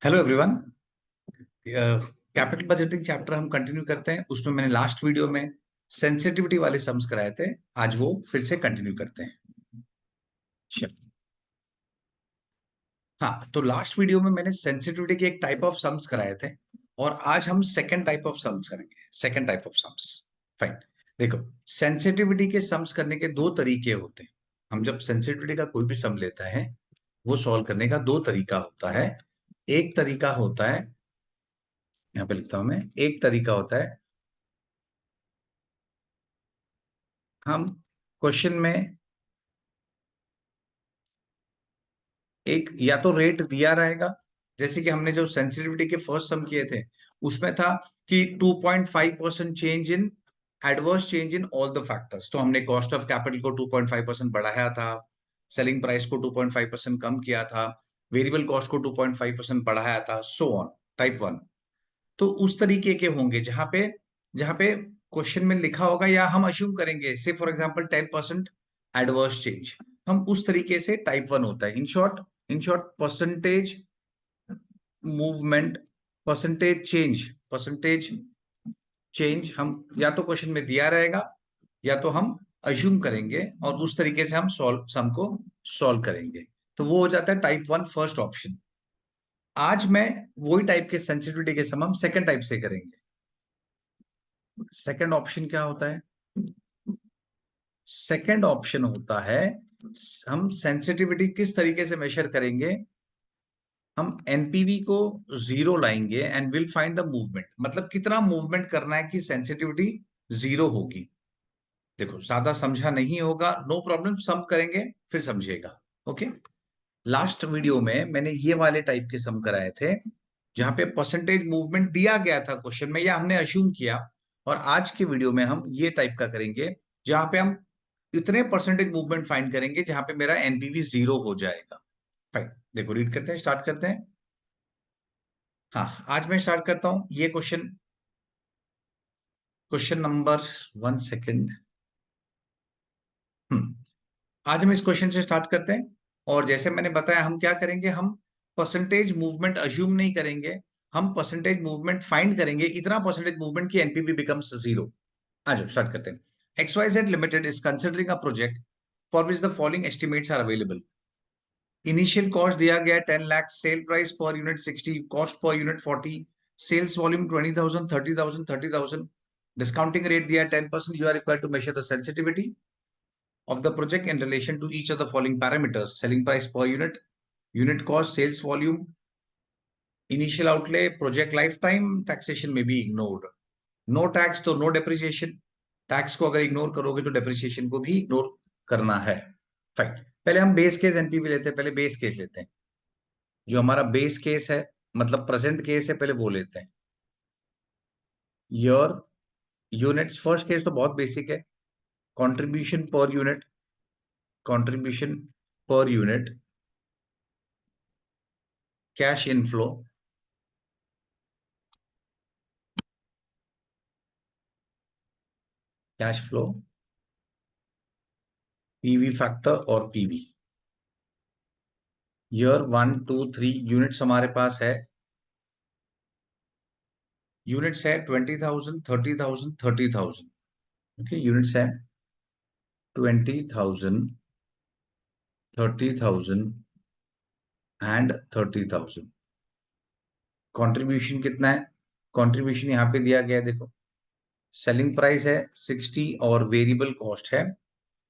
Hello everyone. Capital budgeting chapter हम continue करते हैं। उसमें मैंने लास्ट वीडियो में सेंसिटिविटी वाले सम्स कराए थे। आज वो फिर से कंटिन्यू करते हैं। चलो। हाँ, तो लास्ट वीडियो में मैंने सेंसिटिविटी के एक टाइप ऑफ सम्स कराए थे और आज हम सेकंड टाइप ऑफ सम्स करेंगे। Second type of sums. Fine. देखो, सेंसिटिविटी के सम्स करने के दो तरीके होते हैं। हम जब सेंसिटिविटी का कोई भी सम लेता है वो सॉल्व करने का दो तरीका होता है। एक तरीका होता है, यहाँ पे लिखता हूं मैं, एक तरीका होता है हम क्वेश्चन में एक या तो रेट दिया रहेगा, जैसे कि हमने जो सेंसिटिविटी के फर्स्ट सम किए थे उसमें था कि 2.5% change in adverse change in all the factors. तो हमने कॉस्ट ऑफ कैपिटल को 2.5% बढ़ाया था, सेलिंग प्राइस को 2.5% कम किया था, वेरिएबल कॉस्ट को 2.5% बढ़ाया था, सो ऑन। Type one. तो उस तरीके के होंगे जहां पे क्वेश्चन में लिखा होगा या हम अज्यूम करेंगे, से फॉर एग्जांपल 10% एडवर्स चेंज। हम उस तरीके से टाइप वन होता है। In short percentage movement, percentage change हम या तो क्वेश्चन में दिया रहेगा या तो हम अज्यूम करेंगे और उस तरीके से हम सम को सॉल्व करेंगे। तो वो हो जाता है टाइप वन, फर्स्ट ऑप्शन। आज मैं वही टाइप के सेंसिटिविटी के सम हम सेकंड टाइप से करेंगे। सेकंड ऑप्शन क्या होता है? सेकंड ऑप्शन होता है, हम सेंसिटिविटी किस तरीके से मेजर करेंगे, हम एनपीवी को जीरो लाएंगे and will find the movement. मतलब कितना मूवमेंट करना है कि सेंसिटिविटी जीरो होगी। देखो, ज्यादा समझा नहीं होगा, नो प्रॉब्लम, सम करेंगे फिर समझिएगा। ओके। लास्ट वीडियो में मैंने ये वाले टाइप के सम कराए थे जहां पे परसेंटेज मूवमेंट दिया गया था क्वेश्चन में या हमने अज्यूम किया। और आज के वीडियो में हम ये टाइप का करेंगे जहां पे हम इतने परसेंटेज मूवमेंट फाइंड करेंगे जहां पे मेरा एनपीवी जीरो हो जाएगा। फाइन। देखो, रीड करते हैं, स्टार्ट करते हैं। हाँ, आज मैं स्टार्ट करता हूं ये क्वेश्चन। Question number 1 second. आज हम इस क्वेश्चन से स्टार्ट करते हैं। और जैसे मैंने बताया, हम क्या करेंगे, हम परसेंटेज मूवमेंट अज्यूम नहीं करेंगे, हम परसेंटेज मूवमेंट फाइंड करेंगे, इतना परसेंटेज मूवमेंट की एनपीवी बिकम्स जीरो। आ जाओ, स्टार्ट करते हैं। XYZ Limited is considering a project for which the following estimates are available. Initial cost दिया गया 10 lakh, sale price per unit 60, cost per unit 40, sales volume 20,000, 30,000, 30,000, discounting rate दिया 10%। You are required to measure the sensitivity of the project in relation to each of the following parameters: selling price per unit, unit cost, sales volume, initial outlay, project lifetime, taxation may be ignored. No tax तो no depreciation, tax को अगर ignore करोगे तो depreciation को भी ignore करना है। Fine. पहले हम बेस केस एनपीवी लेते हैं, पहले बेस केस लेते हैं। जो हमारा बेस केस है, मतलब प्रेजेंट केस है, पहले वो लेते हैं। योर यूनिट्स, फर्स्ट केस तो बहुत बेसिक है। Contribution per unit, contribution per unit, cash inflow, cash flow, PV factor और पीवी। ईयर 1 2 3 यूनिट्स हमारे पास है। यूनिट्स है 20,000, 30,000, 30,000। ओके, यूनिट्स है 20,000, 30,000 एंड 30,000। कंट्रीब्यूशन कितना है? कंट्रीब्यूशन यहाँ पे दिया गया है, देखो। सेलिंग प्राइस है 60 और वेरिएबल कॉस्ट है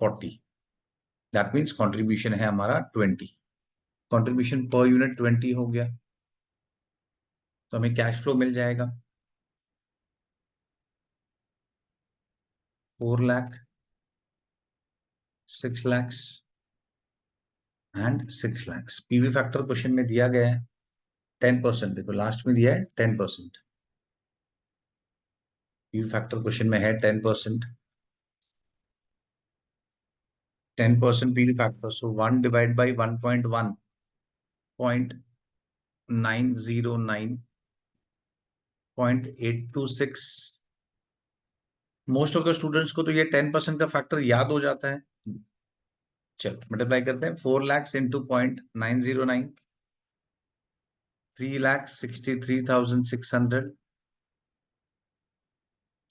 40। दैट मीन्स कंट्रीब्यूशन है हमारा 20। कंट्रीब्यूशन पर यूनिट 20 हो गया, तो हमें कैश फ्लो मिल जाएगा 4 lakh, 6 lakhs and 6 lakhs। PV factor question में दिया गया है 10%। देखो, लास्ट में दिया है 10%। पीवी फैक्टर क्वेश्चन में है 10%। 10% PV factor, so 1 divide by 1.1, 0.909, 0.826। Most of the students को तो ये 10% का फैक्टर याद हो जाता है। चलो, मल्टीप्लाई करते हैं। 4 lakhs into 0.909, 3,63,600,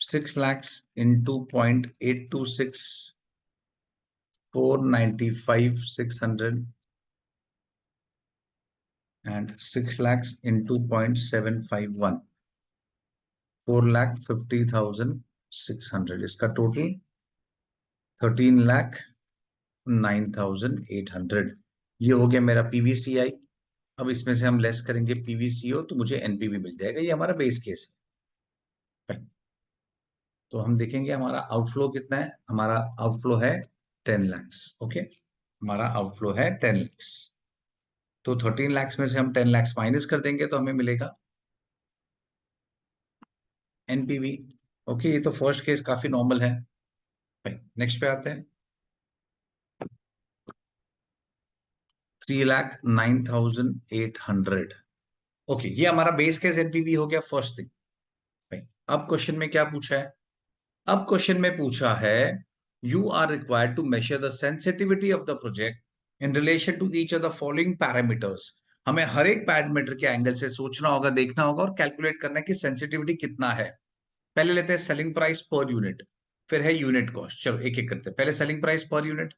6 lakhs into 0.826, 495,600, and 6 lakhs into 0.751, 4,50,600. इसका टोटल 13,09,800। ये हो गया मेरा पीवीसीआई। अब इसमें से हम लेस करेंगे पीवीसीओ तो मुझे एनपीवी मिल जाएगा। ये हमारा बेस केस है। तो हम देखेंगे हमारा आउटफ्लो कितना है। हमारा आउटफ्लो है 10 lakhs। ओके, हमारा आउटफ्लो है 10 lakhs। तो 13 lakhs में से हम 10 lakhs माइनस कर देंगे तो हमें मिलेगा एनपीवी। ओके, ये तो फर्स्ट केस काफी नॉर्मल है। नेक्स्ट पे आते हैं। 3,09,800। ओके, ये हमारा बेस केस एनपीवी हो गया फर्स्ट थिंग। अब क्वेश्चन में क्या पूछा है? अब क्वेश्चन में पूछा है you are required to measure the sensitivity of the project in relation to each of the following parameters. हमें हर एक पैरामीटर के एंगल से सोचना होगा, देखना होगा और कैलकुलेट करना है कि सेंसिटिविटी कितना है। पहले लेते हैं सेलिंग प्राइस पर यूनिट, फिर है यूनिट कॉस्ट। चलो एक एक करते हैं। पहले सेलिंग प्राइस पर यूनिट।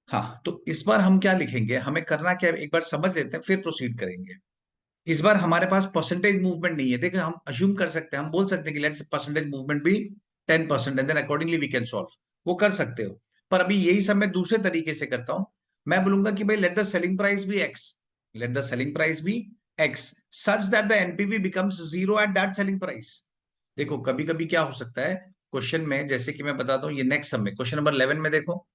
हाँ, तो इस बार हम क्या लिखेंगे, हमें करना क्या है एक बार समझ लेते हैं फिर प्रोसीड करेंगे। इस बार हमारे पास परसेंटेज मूवमेंट नहीं है। देखिए हम अज्यूम कर सकते हैं, हम बोल सकते हैं कि लेट्स परसेंटेज मूवमेंट भी 10% and then accordingly we can solve. वो कर सकते हो, पर अभी यही सब मैं दूसरे तरीके से करता हूं। मैं बोलूंगा कि भाई let the selling price be X, let the selling price be X such that the NPV becomes zero at that selling price. देखो कभी कभी क्या हो सकता है क्वेश्चन में, जैसे कि मैं बताता हूँ, ये नेक्स्ट सब में क्वेश्चन नंबर 11 में देखो,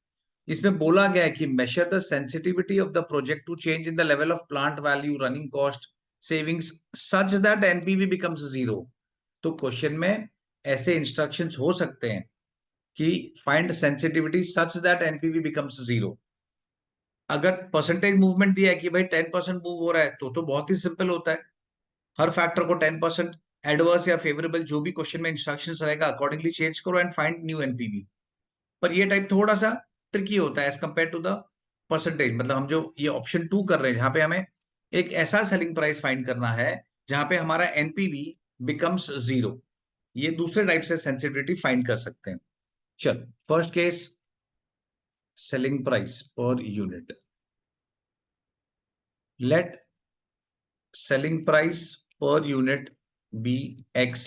इसमें बोला गया है कि measure the sensitivity of the project to change in the level of plant value, running cost, savings such that NPV becomes zero. तो क्वेश्चन में ऐसे इंस्ट्रक्शंस हो सकते हैं कि find sensitivity such that NPV becomes zero. अगर percentage movement दिया है कि भाई 10% मूव हो रहा है तो बहुत ही सिंपल होता है, हर फैक्टर को 10% एडवर्स या फेवरेबल जो भी क्वेश्चन में इंस्ट्रक्शंस रहेगा अकॉर्डिंगली चेंज करो एंड फाइंड न्यू एनपीवी। पर ये टाइप थोड़ा सा ट्रिकी होता है as compare to the percentage. मतलब हम जो ये ऑप्शन 2 कर रहे हैं जहां पे हमें एक ऐसा सेलिंग प्राइस फाइंड करना है जहां पे हमारा एनपीवी बिकम्स जीरो, ये दूसरे टाइप से सेंसिटिविटी फाइंड कर सकते हैं। चल first case, selling price per unit. Let selling price per unit be x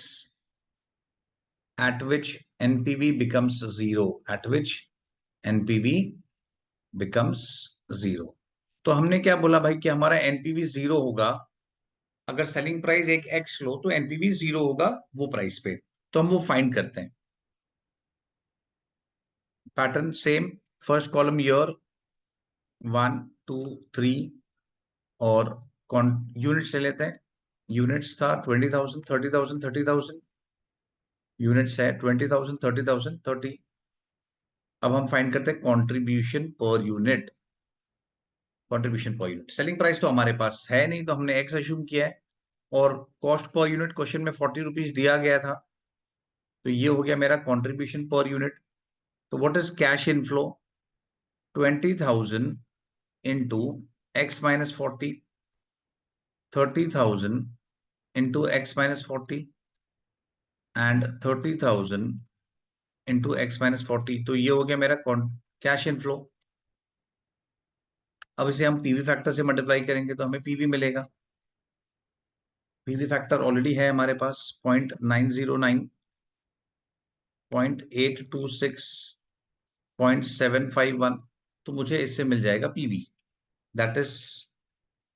at which NPV becomes zero, at which NPV becomes zero। तो हमने क्या बोला भाई कि हमारा एनपीवी जीरो होगा अगर सेलिंग प्राइस एक एक्स लो तो एनपीवी जीरो होगा वो प्राइस पे। तो हम वो फाइंड करते हैं। Pattern same, first column year 1 2 3 और यूनिट्स ले लेते हैं। यूनिट्स था 20,000 30,000 30,000, यूनिट्स है 20,000 30,000 30। अब हम फाइंड करते हैं contribution per unit. Contribution per unit, selling price तो हमारे पास है नहीं तो हमने एक्स अज्यूम किया है और कॉस्ट पर यूनिट क्वेश्चन में 40 रुपीज दिया गया था, तो ये हो गया मेरा कॉन्ट्रीब्यूशन पर यूनिट। तो what is cash inflow? 20,000 into X minus 40, 30,000 into X minus 40 and 30,000 into X minus 40। तो ये हो गया मेरा कैश इनफ्लो। अब इसे हम पीवी फैक्टर से मल्टीप्लाई करेंगे तो हमें पीवी मिलेगा। पीवी फैक्टर ऑलरेडी है हमारे पास 0.909, 0.826, 0.751। तो मुझे इससे मिल जाएगा पीवी, दैट इज।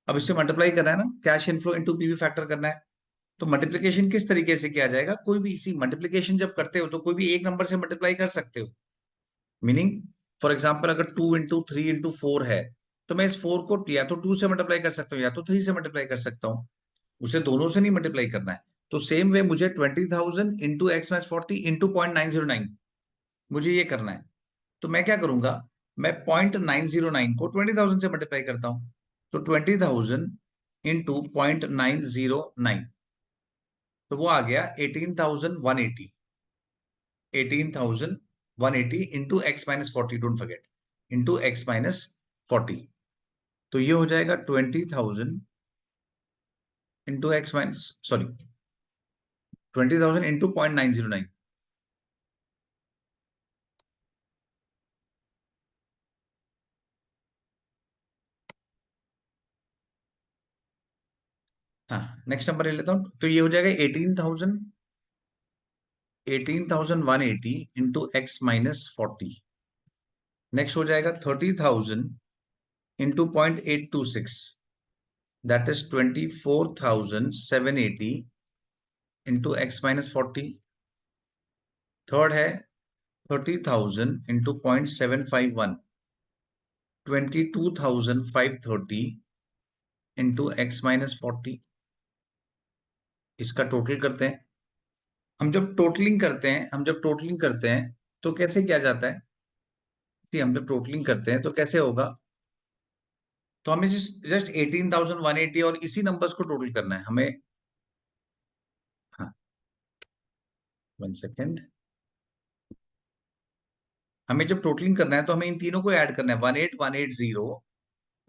अब इससे मल्टीप्लाई करना है ना, cash inflow into PV factor करना है। तो मल्टीप्लिकेशन किस तरीके से किया जाएगा? कोई भी इसी मल्टीप्लिकेशन जब करते हो तो कोई भी एक नंबर से मल्टीप्लाई कर सकते हो। मीनिंग फॉर एग्जाम्पल अगर 2 इंटू 3 इंटू 4 है तो मैं इस 4 को या तो 2 से मल्टीप्लाई कर सकता हूँ या तो 3 से मल्टीप्लाई कर सकता हूँ। उसे दोनों से नहीं मल्टीप्लाई करना है। तो सेम वे मुझे 20,000 इंटू एक्स माइनस 40 इंटू 0.909 मुझे ये करना है। तो मैं क्या करूंगा, मैं 0.909 को 20,000 से मल्टीप्लाई करता हूं। तो 20,000 इंटू 0.909 तो वो आ गया 18,180, 18,180 into X minus 40, don't forget, into X minus 40। तो ये हो जाएगा 20,000 into X minus, sorry 20,000 into 0.909। हाँ, नेक्स्ट नंबर ले लेता हूँ, तो ये हो जाएगा 18,180 इंटू एक्स माइनस 40। नेक्स्ट हो जाएगा 30,000 into 0.826, that is 24,780 into X minus 40। Third है 30,000 इंटू 0.751, 22,530 इंटू एक्स माइनस 40। इसका टोटल करते हैं। हम जब टोटलिंग करते हैं तो कैसे किया जाता है कि हम जब टोटलिंग करते हैं तो कैसे होगा, तो हमें जस्ट 18,180 और इसी नंबर्स को टोटल करना है हमें। हाँ, 1 सेकेंड। हमें जब टोटलिंग करना है तो हमें इन तीनों को ऐड करना है, 18,180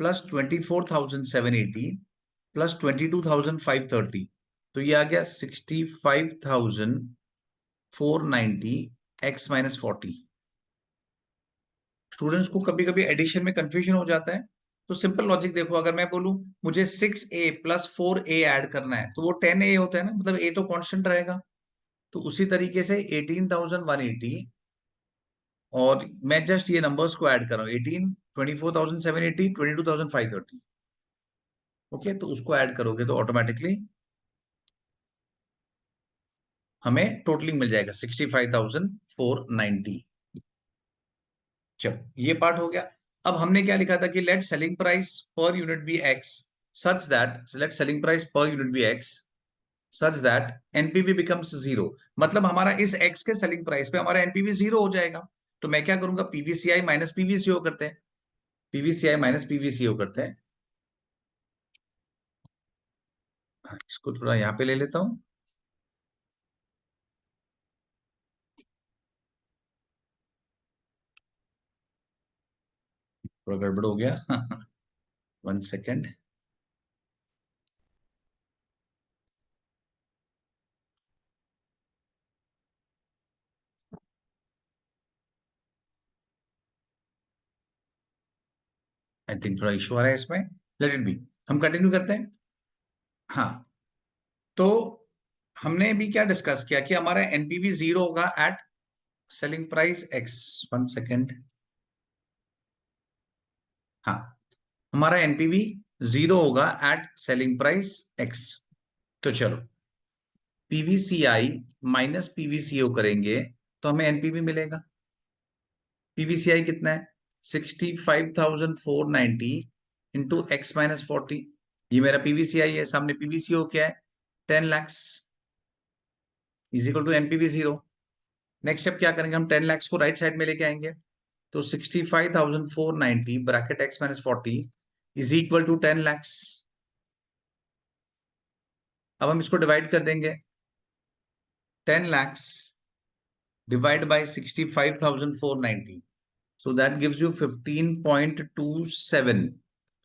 प्लस 24,780 प्लस 22,530, तो ये आ गया 65,490 एक्स माइनस 40। स्टूडेंट्स को कभी कभी एडिशन में कंफ्यूजन हो जाता है, तो सिंपल लॉजिक देखो, अगर मैं बोलूं मुझे 6a प्लस 4a ऐड करना है तो वो 10a होता है ना, मतलब a तो कांस्टेंट रहेगा। तो उसी तरीके से 18,180 और मैं जस्ट ये नंबर्स को ऐड कर रहा हूँ, 18, 24,780, 22,530। ओके, तो उसको ऐड करोगे तो ऑटोमेटिकली हमें टोटलिंग मिल जाएगा 65,490। चलो, ये पार्ट हो गया। अब हमने क्या लिखा था कि let selling price per unit be X such that, let selling price per unit be X such that NPV becomes zero. मतलब हमारा इस एक्स के सेलिंग प्राइस पे हमारा एनपीवी जीरो हो जाएगा। तो मैं क्या करूंगा, पीवीसीआई माइनस पीवीसीओ करते हैं, पीवीसीआई माइनस पीवीसीओ करते हैं। हाँ, इसको थोड़ा यहाँ पे ले लेता हूं, थोड़ा गड़बड़ हो गया। 1 सेकेंड। आई थिंक थोड़ा इशू आ रहा है इसमें, लेट इट बी। हम कंटिन्यू करते हैं। हाँ, तो हमने भी क्या डिस्कस किया कि हमारा एनपीवी जीरो होगा at selling price X. 1 second. हाँ, हमारा एनपीवी जीरो होगा एट सेलिंग प्राइस एक्स। तो चलो, पीवीसीआई माइनस पीवीसीओ करेंगे तो हमें एनपीवी मिलेगा। पीवीसीआई कितना है, 65,490 इंटू एक्स माइनस 40। ये मेरा पीवीसीआई है, सामने पीवीसीओ क्या है, 10 lakhs is equal to NPV zero. Next step क्या करेंगे, हम 10 lakhs को राइट साइड में लेके आएंगे, तो 65,490 bracket X minus 40 is equal to 10 lakhs। अब हम इसको डिवाइड कर देंगे, 10 lakhs divide by 65,490, so that gives you 15.27।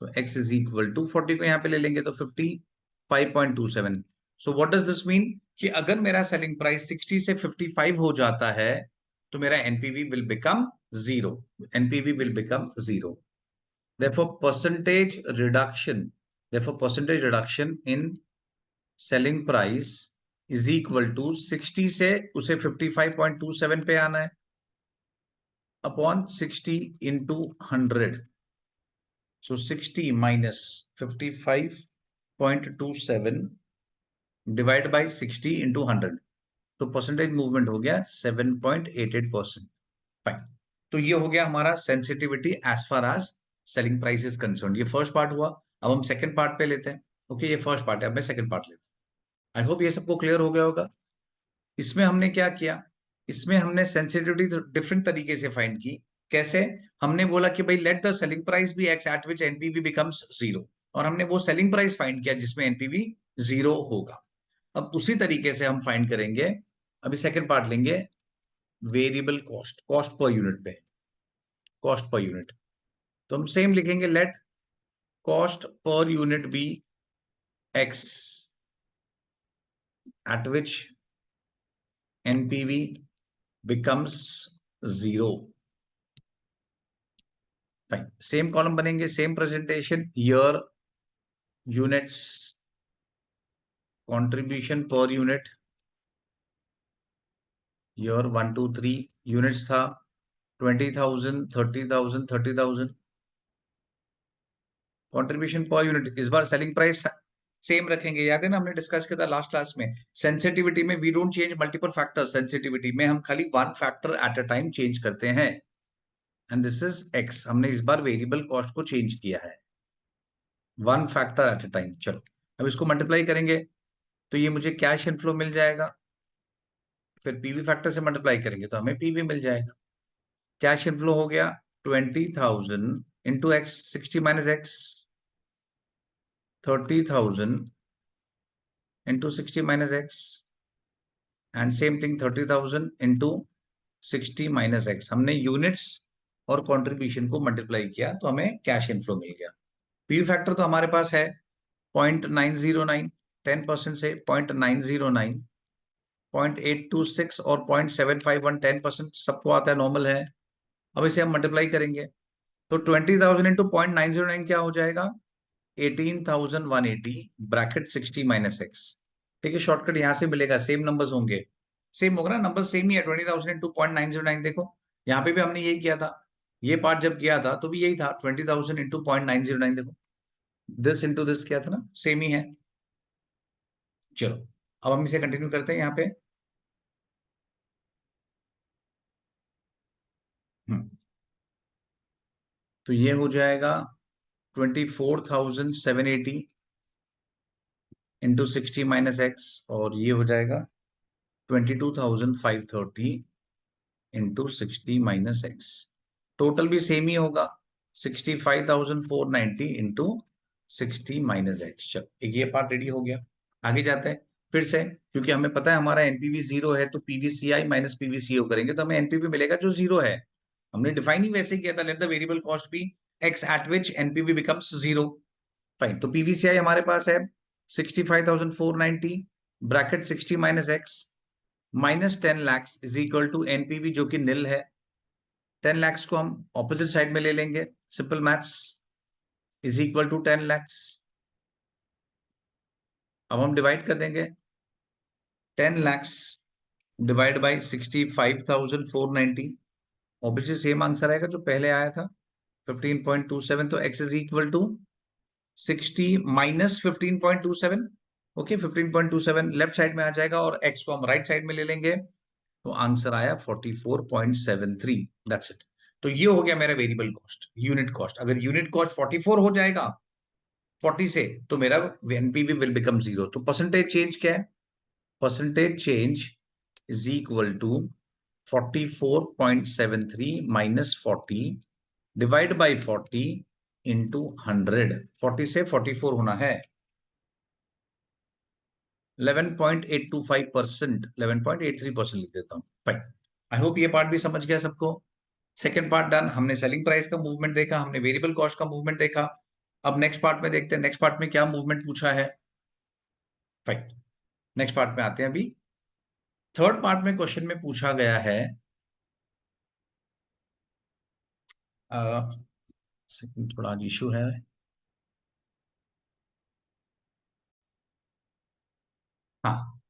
तो x is equal to 40 को यहाँ पे ले लेंगे तो 55.27। so what does this mean कि अगर मेरा सेलिंग प्राइस 60 से 55 हो जाता है तो मेरा NPV will become zero, NPV will become zero. therefore percentage reduction, therefore percentage reduction in selling price is equal to 60 से उसे 55.27 पे आना है upon 60 into 100। So 60 minus 55.27 divide by 60 into 100, तो परसेंटेज मूवमेंट हो गया 7.88%। फाइन। तो ये हो गया हमारा sensitivity as far as selling price is concern. ये फर्स्ट पार्ट हुआ। अब हम सेकंड पार्ट पे लेते हैं। ओके, ये फर्स्ट पार्ट है, अब मैं सेकंड पार्ट लेता हूं। आई होप ये सबको क्लियर हो गया होगा। इसमें हमने क्या किया, इसमें हमने सेंसिटिविटी डिफरेंट तरीके से फाइंड की। कैसे, हमने बोला कि भाई let the selling price be x at which NPV becomes zero, और हमने वो सेलिंग प्राइस फाइंड किया जिसमें एनपीवी जीरो होगा। अब उसी तरीके से हम फाइंड करेंगे, अभी सेकंड पार्ट लेंगे, variable cost, cost per unit पे, कॉस्ट पर यूनिट। तो हम सेम लिखेंगे, late cost per unit be x at which NPV becomes 0. Fine, same column बनेंगे, same presentation, year, units, contribution per unit, year 1 2 3, units था 20,000, 30,000, 30,000, contribution per unit, इस बार selling price same रखेंगे। याद है ना, हमने डिस्कस किया था लास्ट क्लास में, सेंसिटिविटी में we don't change multiple factors, sensitivity में हम खाली one factor at a time change करते हैं, एंड दिस इज एक्स। हमने इस बार वेरिएबल कॉस्ट को चेंज किया है, one factor at a time. चलो अब इसको मल्टीप्लाई करेंगे तो ये मुझे कैश इनफ्लो मिल जाएगा, फिर पीवी फैक्टर से मल्टीप्लाई करेंगे तो हमें पीवी मिल जाएगा। कैश इनफ्लो हो गया 20,000 into x, 60 minus x, 30,000 into 60 minus x, and same thing 30,000 into 60 minus x. हमने यूनिट्स और कंट्रीब्यूशन को मल्टीप्लाई किया तो हमें कैश इनफ्लो मिल गया। पीवी फैक्टर तो हमारे पास है 0.909, 10% से 0.909, 0.826 और 0.751, 10% सबको आता है, नॉर्मल है। अब इसे हम मल्टीप्लाई करेंगे तो 20,000 इंटू 0.909 क्या हो जाएगा, 18,180 ब्रैकेट 60 माइनस एक्स। ठीक है, शॉर्टकट यहां से मिलेगा, सेम नंबर्स होंगे, सेम होगा ना, नंबर सेम ही है, 20,000 इंटू 0.909। देखो यहाँ पे भी हमने यही किया था, ये पार्ट जब किया था तो भी यही था, 20,000 इंटू 0.909। देखो दिस इंटू दिस किया था ना, सेम ही है। चलो अब हम इसे कंटिन्यू करते हैं यहाँ पे। तो ये हो जाएगा 24,780 इंटू 60 माइनस एक्स, और ये हो जाएगा 22,530 इंटू 60 माइनस एक्स। टोटल भी सेम ही होगा, 65,490 इंटू 60 माइनस एक्स। चलो एक ये पार्ट रेडी हो गया। आगे जाते हैं फिर से, क्योंकि हमें पता है हमारा एनपीवी जीरो है, तो पीवीसीआई माइनस पीवीसीओ करेंगे तो हमें एनपीवी मिलेगा जो जीरो है। हमने डिफाइन ही वैसे किया था, let the variable cost be x at which NPV becomes zero. Fine, तो पीवीसीआई हमारे पास है 65,490 bracket 60 minus X minus 10 lakhs is equal to NPV जो कि निल है। 10 लैक्स को हम ऑपोजिट साइड में ले लेंगे, simple maths, is equal to 10 lakhs. अब हम डिवाइड कर देंगे, 10 lakhs divide by 65,490, obviously same answer आएगा जो पहले आया था 15.27। तो x is equal to 60 minus 15.27। Okay, 15.27 left side में आ जाएगा और x को हम राइट साइड में ले लेंगे, तो आंसर आया 44.73। That's it. तो ये हो गया मेरा वेरिएबल कॉस्ट, यूनिट कॉस्ट। अगर यूनिट कॉस्ट 44 हो जाएगा 40 से, तो मेरा एनपीवी विल बिकम जीरो। तो परसेंटेज चेंज क्या है, percentage change is equal to 44.73 minus 40 divide by 40 into 100। 40 से 44 होना है, 11.825%, 11.83% लिख देता हूं। फाइन, आई होप ये पार्ट भी समझ गया सबको। सेकेंड पार्ट डन, हमने सेलिंग प्राइस का मूवमेंट देखा, हमने वेरिएबल कॉस्ट का मूवमेंट देखा। अब नेक्स्ट पार्ट में देखते हैं, नेक्स्ट पार्ट में क्या मूवमेंट पूछा है। फाइन, नेक्स्ट पार्ट में आते हैं। अभी थर्ड पार्ट में क्वेश्चन में पूछा गया है, सेकंड थोड़ा इशू है। हाँ,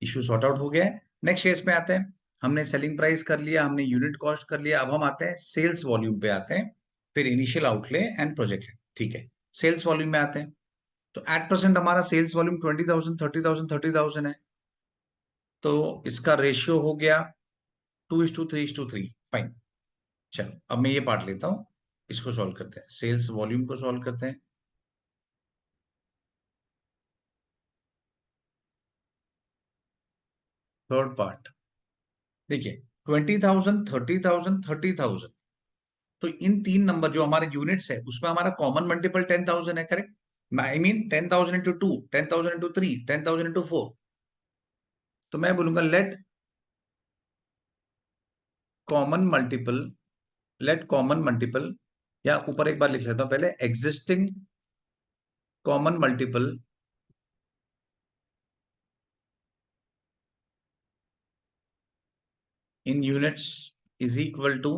इशू सॉर्ट आउट हो गया है। नेक्स्ट केस में आते हैं, हमने सेलिंग प्राइस कर लिया, हमने यूनिट कॉस्ट कर लिया, अब हम आते हैं सेल्स वॉल्यूम पे आते हैं, फिर इनिशियल आउटले एंड प्रोजेक्ट। ठीक है, सेल्स वॉल्यूम में आते हैं। तो एट प्रेजेंट हमारा सेल्स वॉल्यूम 20,000, 30,000, 30,000 है, तो इसका रेशियो हो गया 2:3:3। फाइन, चलो अब मैं ये पार्ट लेता हूं, इसको सॉल्व करते हैं, सेल्स वॉल्यूम को सॉल्व करते हैं। थर्ड पार्ट देखिए, 20,000, 30,000, 30,000, तो इन तीन नंबर जो हमारे यूनिट्स है उसमें हमारा कॉमन मल्टीपल 10,000 है, correct. I mean 10,000 into 2, 10,000 into 3, 10,000 into 4। तो मैं बोलूंगा let common multiple, let common multiple, या ऊपर एक बार लिख लेता हूं पहले, existing common multiple in units is equal to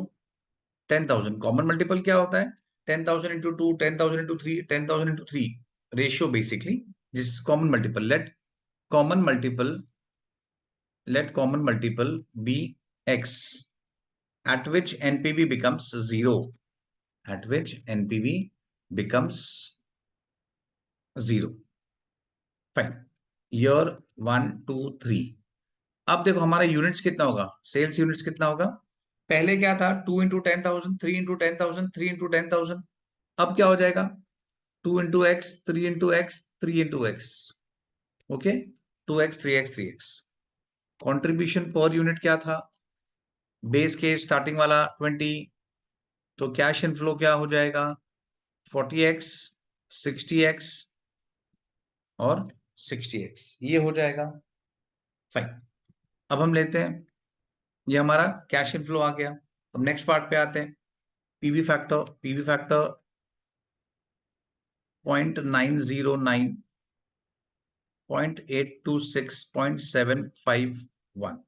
10,000। Common multiple क्या होता है? 10,000 into two, 10,000 into three, 10,000 into three, ratio basically, जिस common multiple. Common multiple let common multiple be x, at which NPV becomes 0, at which NPV becomes 0। Fine, year 1 2 3। अब देखो हमारा units कितना होगा, sales units कितना होगा? पहले क्या था? 2 इंटू 10,000, 3 इंटू 10,000, 3 इंटू 10,000। अब क्या हो जाएगा? 2 into x, 3 into x, 3 into x. Okay, 2x, 3x, 3x। Contribution per unit क्या था? बेस के स्टार्टिंग वाला 20, तो कैश इनफ्लो क्या हो जाएगा? 40x, 60x और 60x, ये हो जाएगा। फाइन, अब हम लेते हैं, ये हमारा कैश इनफ्लो आ गया। अब नेक्स्ट पार्ट पे आते हैं, PV factor. PV factor 0.909, 0.826, 0.751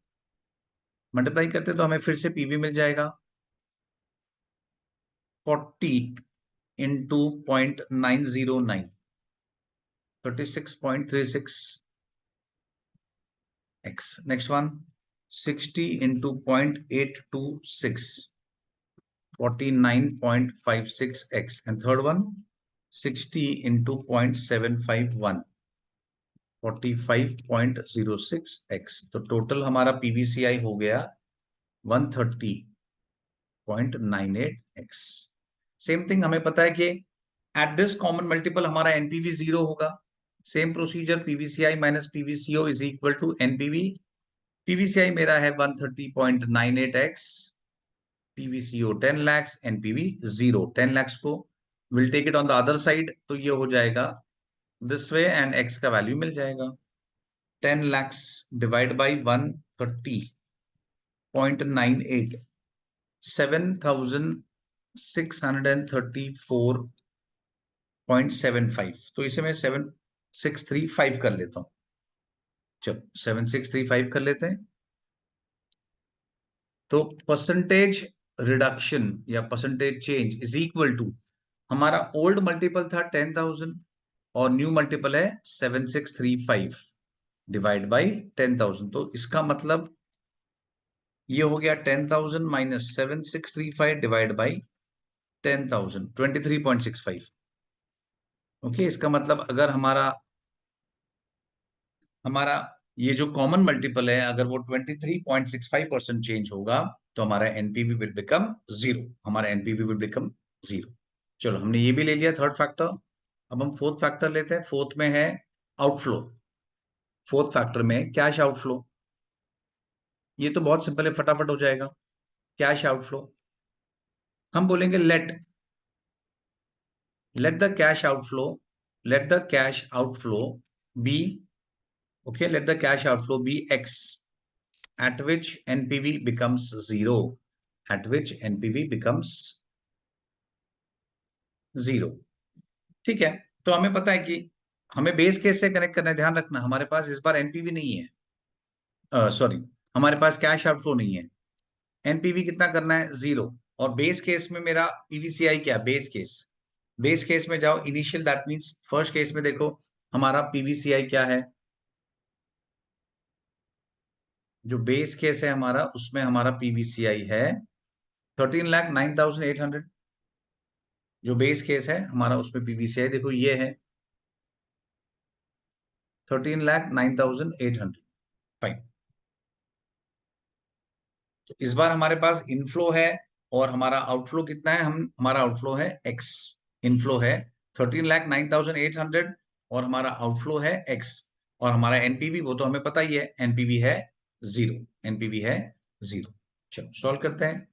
multiply करते तो हमें फिर से पीवी मिल जाएगा 40 into 0.909, 36.36 x। Next one, 60 into 0.826, 49.56 x। And third one, 60 into 0.751, 45.06 x। तो टोटल हमारा पीवीसीआई हो गया 130.98 x। सेम थिंग हमें पता है कि एट दिस कॉमन मल्टीपल हमारा एनपीवी 0 होगा। Same procedure, PVCI minus PVCO is equal to NPV. PVCI मेरा है 130.98x, PVCO 10 lakhs, NPV 0। 10 lakhs को will take it on the other side, तो ये हो जाएगा दिस वे एंड x का वैल्यू मिल जाएगा 10 lakhs डिवाइड बाई 130.98, 7,634.75। तो इसे मैं 7,635 कर लेता हूं। चलो 7,635 कर लेते हैं। तो परसेंटेज रिडक्शन या percentage change is equal to, हमारा ओल्ड मल्टीपल था 10,000 और न्यू मल्टीपल है 7,635 डिवाइड बाई 10,000। तो इसका मतलब ये हो गया 10,000 माइनस 7,635 डिवाइड बाई 10,000, 23.65। ओके, इसका मतलब अगर हमारा हमारा ये जो कॉमन मल्टीपल है, अगर वो 23.65% चेंज होगा, तो हमारा एनपीवी विल बिकम 0। हमारा एनपीवी विल बिकम 0। चलो, हमने ये भी ले लिया थर्ड फैक्टर। अब हम फोर्थ फैक्टर लेते हैं। फोर्थ में है आउटफ्लो। फोर्थ फैक्टर में कैश आउटफ्लो। ये तो बहुत सिंपल है, फटाफट हो जाएगा। कैश आउटफ्लो हम बोलेंगे let the cash outflow, let the cash outflow be, okay, let the cash outflow be x, at which npv becomes 0, at which npv becomes 0। ठीक है, तो हमें पता है कि हमें बेस केस से कनेक्ट करना है। ध्यान रखना, हमारे पास इस बार एनपीवी नहीं है, सॉरी, हमारे पास कैश आउटफ्लो नहीं है। एनपीवी कितना करना है? 0। और बेस केस में मेरा पीवीसीआई क्या? Base case. बेस केस में जाओ, initial, that means first case में देखो हमारा पीवीसीआई क्या है। जो बेस केस है हमारा, उसमें हमारा पीवीसीआई है 13,09,800। जो बेस केस है हमारा, उसमें पीवीसीआई देखो ये है 13,09,800। फाइन, तो इस बार हमारे पास इनफ्लो है और हमारा आउटफ्लो कितना है? हमारा आउटफ्लो है एक्स। इनफ्लो है 13,09,800 और हमारा आउटफ्लो है एक्स। और हमारा एनपीवी वो तो हमें पता ही है, एनपीवी है 0। एनपीवी है 0। चलो सॉल्व करते हैं।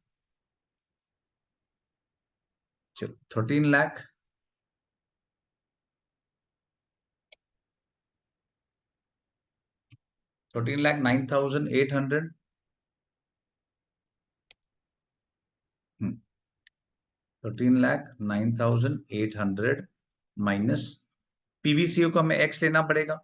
चलो 13 लाख 13,09,800, 13,09,800 माइनस पीवीसीओ को हमें एक्स लेना पड़ेगा,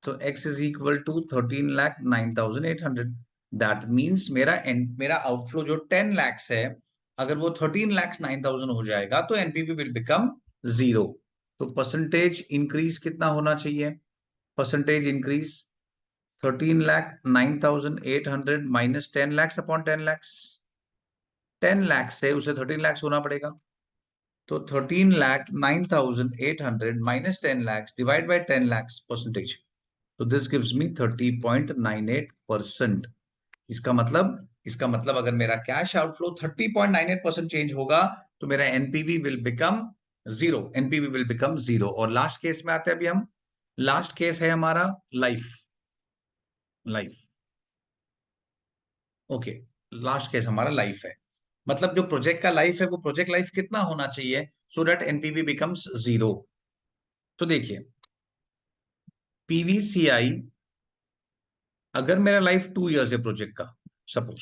तो x is equal to 13,09,800। That means मेरा आउटफ्लो जो 10 lakhs है, अगर वो 13,09,000 हो जाएगा तो एनपीवी विल बिकम जीरो। तो परसेंटेज इंक्रीज कितना होना चाहिए? Percentage increase 13,09,800 minus 10 lakhs upon 10 lakhs। 10 lakhs से उसे 13 lakhs होना पड़ेगा, तो 13,09,800 minus 10 lakhs divide by 10 lakhs percentage. तो दिस गिव्स मी 30.98%। इसका मतलब अगर मेरा कैश आउटफ्लो 30.98% चेंज होगा तो मेरा NPV will become zero, NPV will become zero. और लास्ट केस में आते हैं अभी हम। लास्ट केस है हमारा life, life. Okay, last case हमारा लाइफ है। मतलब जो प्रोजेक्ट का लाइफ है वो प्रोजेक्ट लाइफ कितना होना चाहिए so that NPV becomes zero? तो देखिए, पीवीसीआई, अगर मेरा लाइफ 2 years है प्रोजेक्ट का, सपोज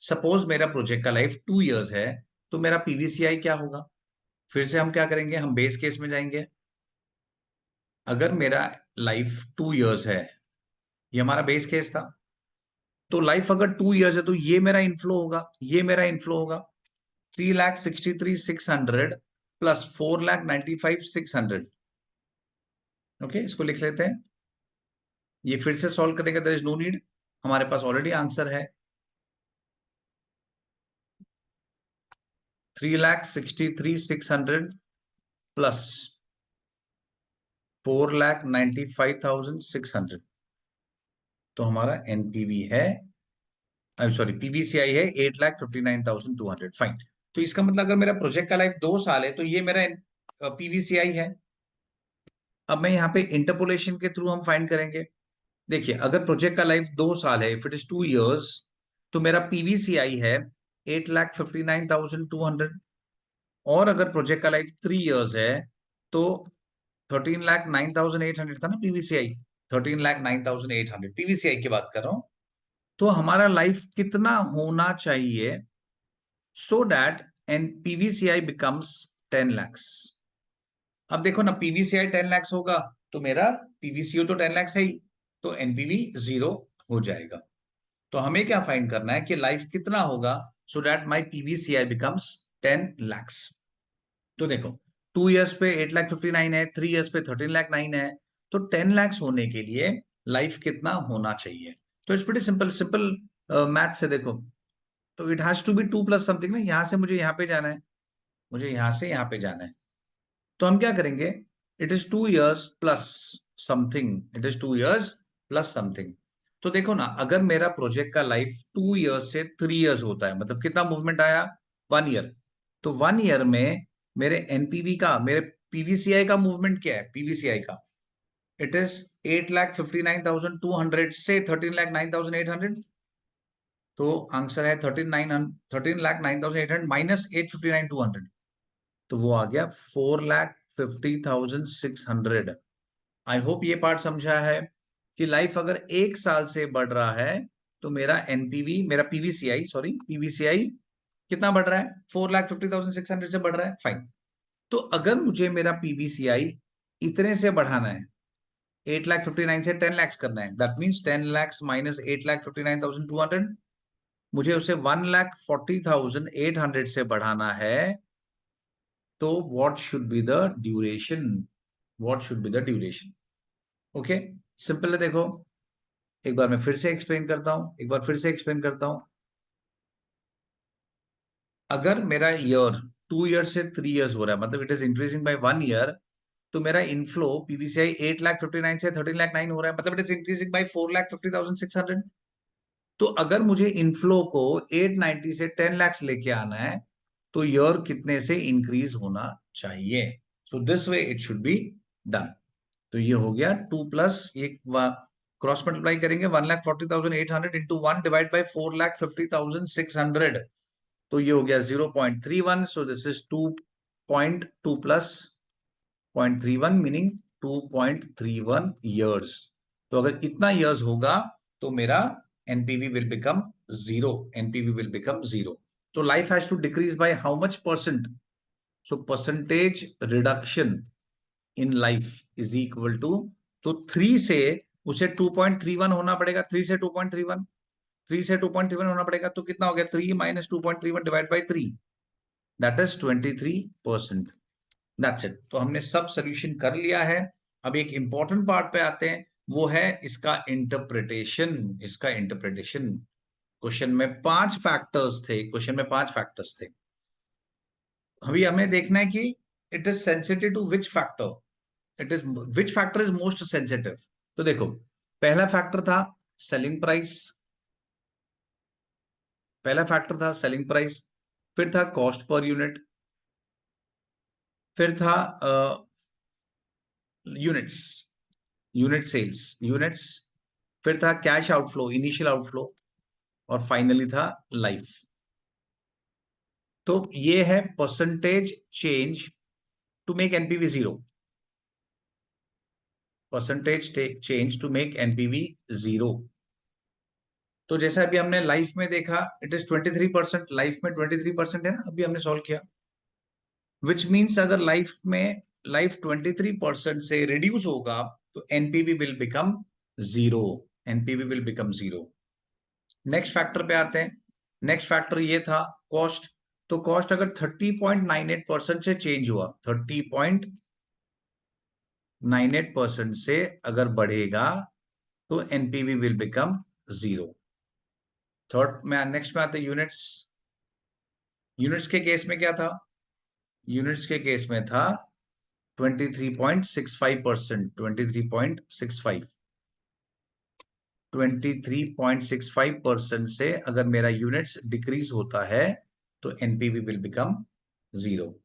सपोज मेरा प्रोजेक्ट का लाइफ 2 years है, तो मेरा पीवीसीआई क्या होगा? फिर से हम क्या करेंगे, हम बेस केस में जाएंगे। अगर मेरा लाइफ 2 years है, ये हमारा बेस केस था, तो लाइफ अगर 2 years है तो ये मेरा इनफ्लो होगा, ये मेरा इनफ्लो होगा 3,63,600 प्लस 4,95,600। ओके, इसको लिख लेते हैं। ये फिर से सॉल्व करेंगे, देयर इज नो नीड, हमारे पास ऑलरेडी आंसर है। 3,63,600 प्लस 4,95,600, तो हमारा एनपीवी है, सॉरी पीवीसीआई है 8,59,200। फाइन। तो इसका मतलब अगर मेरा प्रोजेक्ट का लाइफ 2 साल है तो ये मेरा पीवीसीआई है। अब मैं यहाँ पे इंटरपोलेशन के थ्रू हम फाइंड करेंगे। देखिए, अगर प्रोजेक्ट का लाइफ 2 साल है, इफ इट इज 2 years, तो मेरा पीवीसीआई है 8,59,200। और अगर प्रोजेक्ट का लाइफ 3 years है तो 13,09,800 था ना पीवीसीआई। 13,09,800 पीवीसीआई की बात कर रहा हूं। तो हमारा लाइफ कितना होना चाहिए so that N PVCI becomes 10 lakhs? अब देखो ना, पीवीसीआई 10 lakhs होगा तो मेरा पीवीसीओ तो 10 lakhs है ही, तो एनपीवी जीरो हो जाएगा। तो हमें क्या फाइंड करना है कि लाइफ कितना होगा so that my PVCI becomes 10 lakhs। तो देखो, 2 years पे 8,59,000 है, 3 years पे 13,09,000 है, तो 10 lakhs होने के लिए लाइफ कितना होना चाहिए? तो it's pretty simple, simple math से देखो। तो it has to be 2 plus something ना, यहां से मुझे यहां पे जाना है, मुझे यहां से यहां पे जाना है। तो हम क्या करेंगे, it is 2 years plus something, it is 2 years plus something. तो देखो ना, अगर मेरा प्रोजेक्ट का लाइफ 2 years से 3 years होता है, मतलब कितना मूवमेंट आया? 1 year। तो 1 year में मेरे एनपीवी का, मेरे पीवीसीआई का मूवमेंट क्या है? पीवीसीआई का इट इज 8,59,200 से 13,09,800। तो आंसर है 13,09,800 माइनस 8,59,200, तो वो आ गया 4,50,600। आई होप ये पार्ट समझा है कि लाइफ अगर 1 साल से बढ़ रहा है तो मेरा एनपीवी, मेरा पीवीसीआई, सॉरी पीवीसीआई कितना बढ़ रहा है? 4,50,600 से बढ़ रहा है। फाइन। तो अगर मुझे मेरा पीवीसीआई इतने से बढ़ाना है, 8,59,000 से 10 lakhs करना है, दैट मीन्स 10 lakhs माइनस 8,59,200, मुझे उसे 1,40,800 से बढ़ाना है। तो what should be the duration? What should be the duration? Okay, simple है। देखो, एक बार मैं फिर से एक्सप्लेन करता हूं, एक बार फिर से एक्सप्लेन करता हूं। अगर मेरा ईयर 2 years से 3 years हो रहा है, मतलब it is increasing by 1 year, तो मेरा इनफ्लो पीवीसीआई 8,59,000 से 13,09,000 हो रहा है, मतलब इट इज इंक्रीजिंग बाय 4,50,600। तो अगर मुझे इनफ्लो को 890 से 10 lakhs लेके आना है तो ईयर कितने से इंक्रीज होना चाहिए? So this way it should be done. तो ये हो गया 2 प्लस, ये क्रॉस मल्टीप्लाई करेंगे, 1,40,800 इंटू 1 डिवाइड बाई 4,50,600, तो ये हो गया 0.31। So this is 2.2 plus 0.31 meaning 2.31 years। तो अगर इतना years होगा तो मेरा NPV will become zero, NPV will become zero. तो life has to decrease by how much percent? So percentage reduction in life is equal to, तो 3 से उसे 2.31 होना पड़ेगा, 3 से 2.31, 3 से 2.31 होना पड़ेगा, तो कितना हो गया 3 minus 2.31 divide by 3, that is 23%। That's it. तो हमने सब सोल्यूशन कर लिया है। अब एक इंपॉर्टेंट पार्ट पे आते हैं, वो है इसका इंटरप्रिटेशन। इसका इंटरप्रिटेशन, क्वेश्चन में 5 फैक्टर्स थे, क्वेश्चन में 5 फैक्टर्स थे। अभी हमें देखना है कि it is sensitive to which factor, it is which factor is most sensitive. तो देखो, पहला फैक्टर था सेलिंग प्राइस, पहला फैक्टर था सेलिंग प्राइस, फिर था कॉस्ट पर यूनिट, फिर था यूनिट्स, यूनिट सेल्स, यूनिट्स, फिर था कैश आउटफ्लो, इनिशियल आउटफ्लो, और फाइनली था लाइफ। तो ये है percentage change to make NPV zero, percentage change to make NPV zero. तो जैसा अभी हमने लाइफ में देखा, इट इज 23%, लाइफ में 23% है ना, अभी हमने सॉल्व किया, विच मीन्स अगर लाइफ में लाइफ 23% से रिड्यूस होगा तो NPV will become zero, NPV will become zero. Next factor पे आते हैं। नेक्स्ट फैक्टर ये था कॉस्ट। तो कॉस्ट अगर 30.98% से चेंज हुआ, 30.98% से अगर बढ़ेगा तो NPV will become zero. Third में, नेक्स्ट में आते हैं यूनिट्स। यूनिट्स के केस में क्या था, यूनिट्स के केस में था 23.65%, 23.65% से अगर मेरा यूनिट्स डिक्रीज होता है तो एनपीवी विल बिकम जीरो।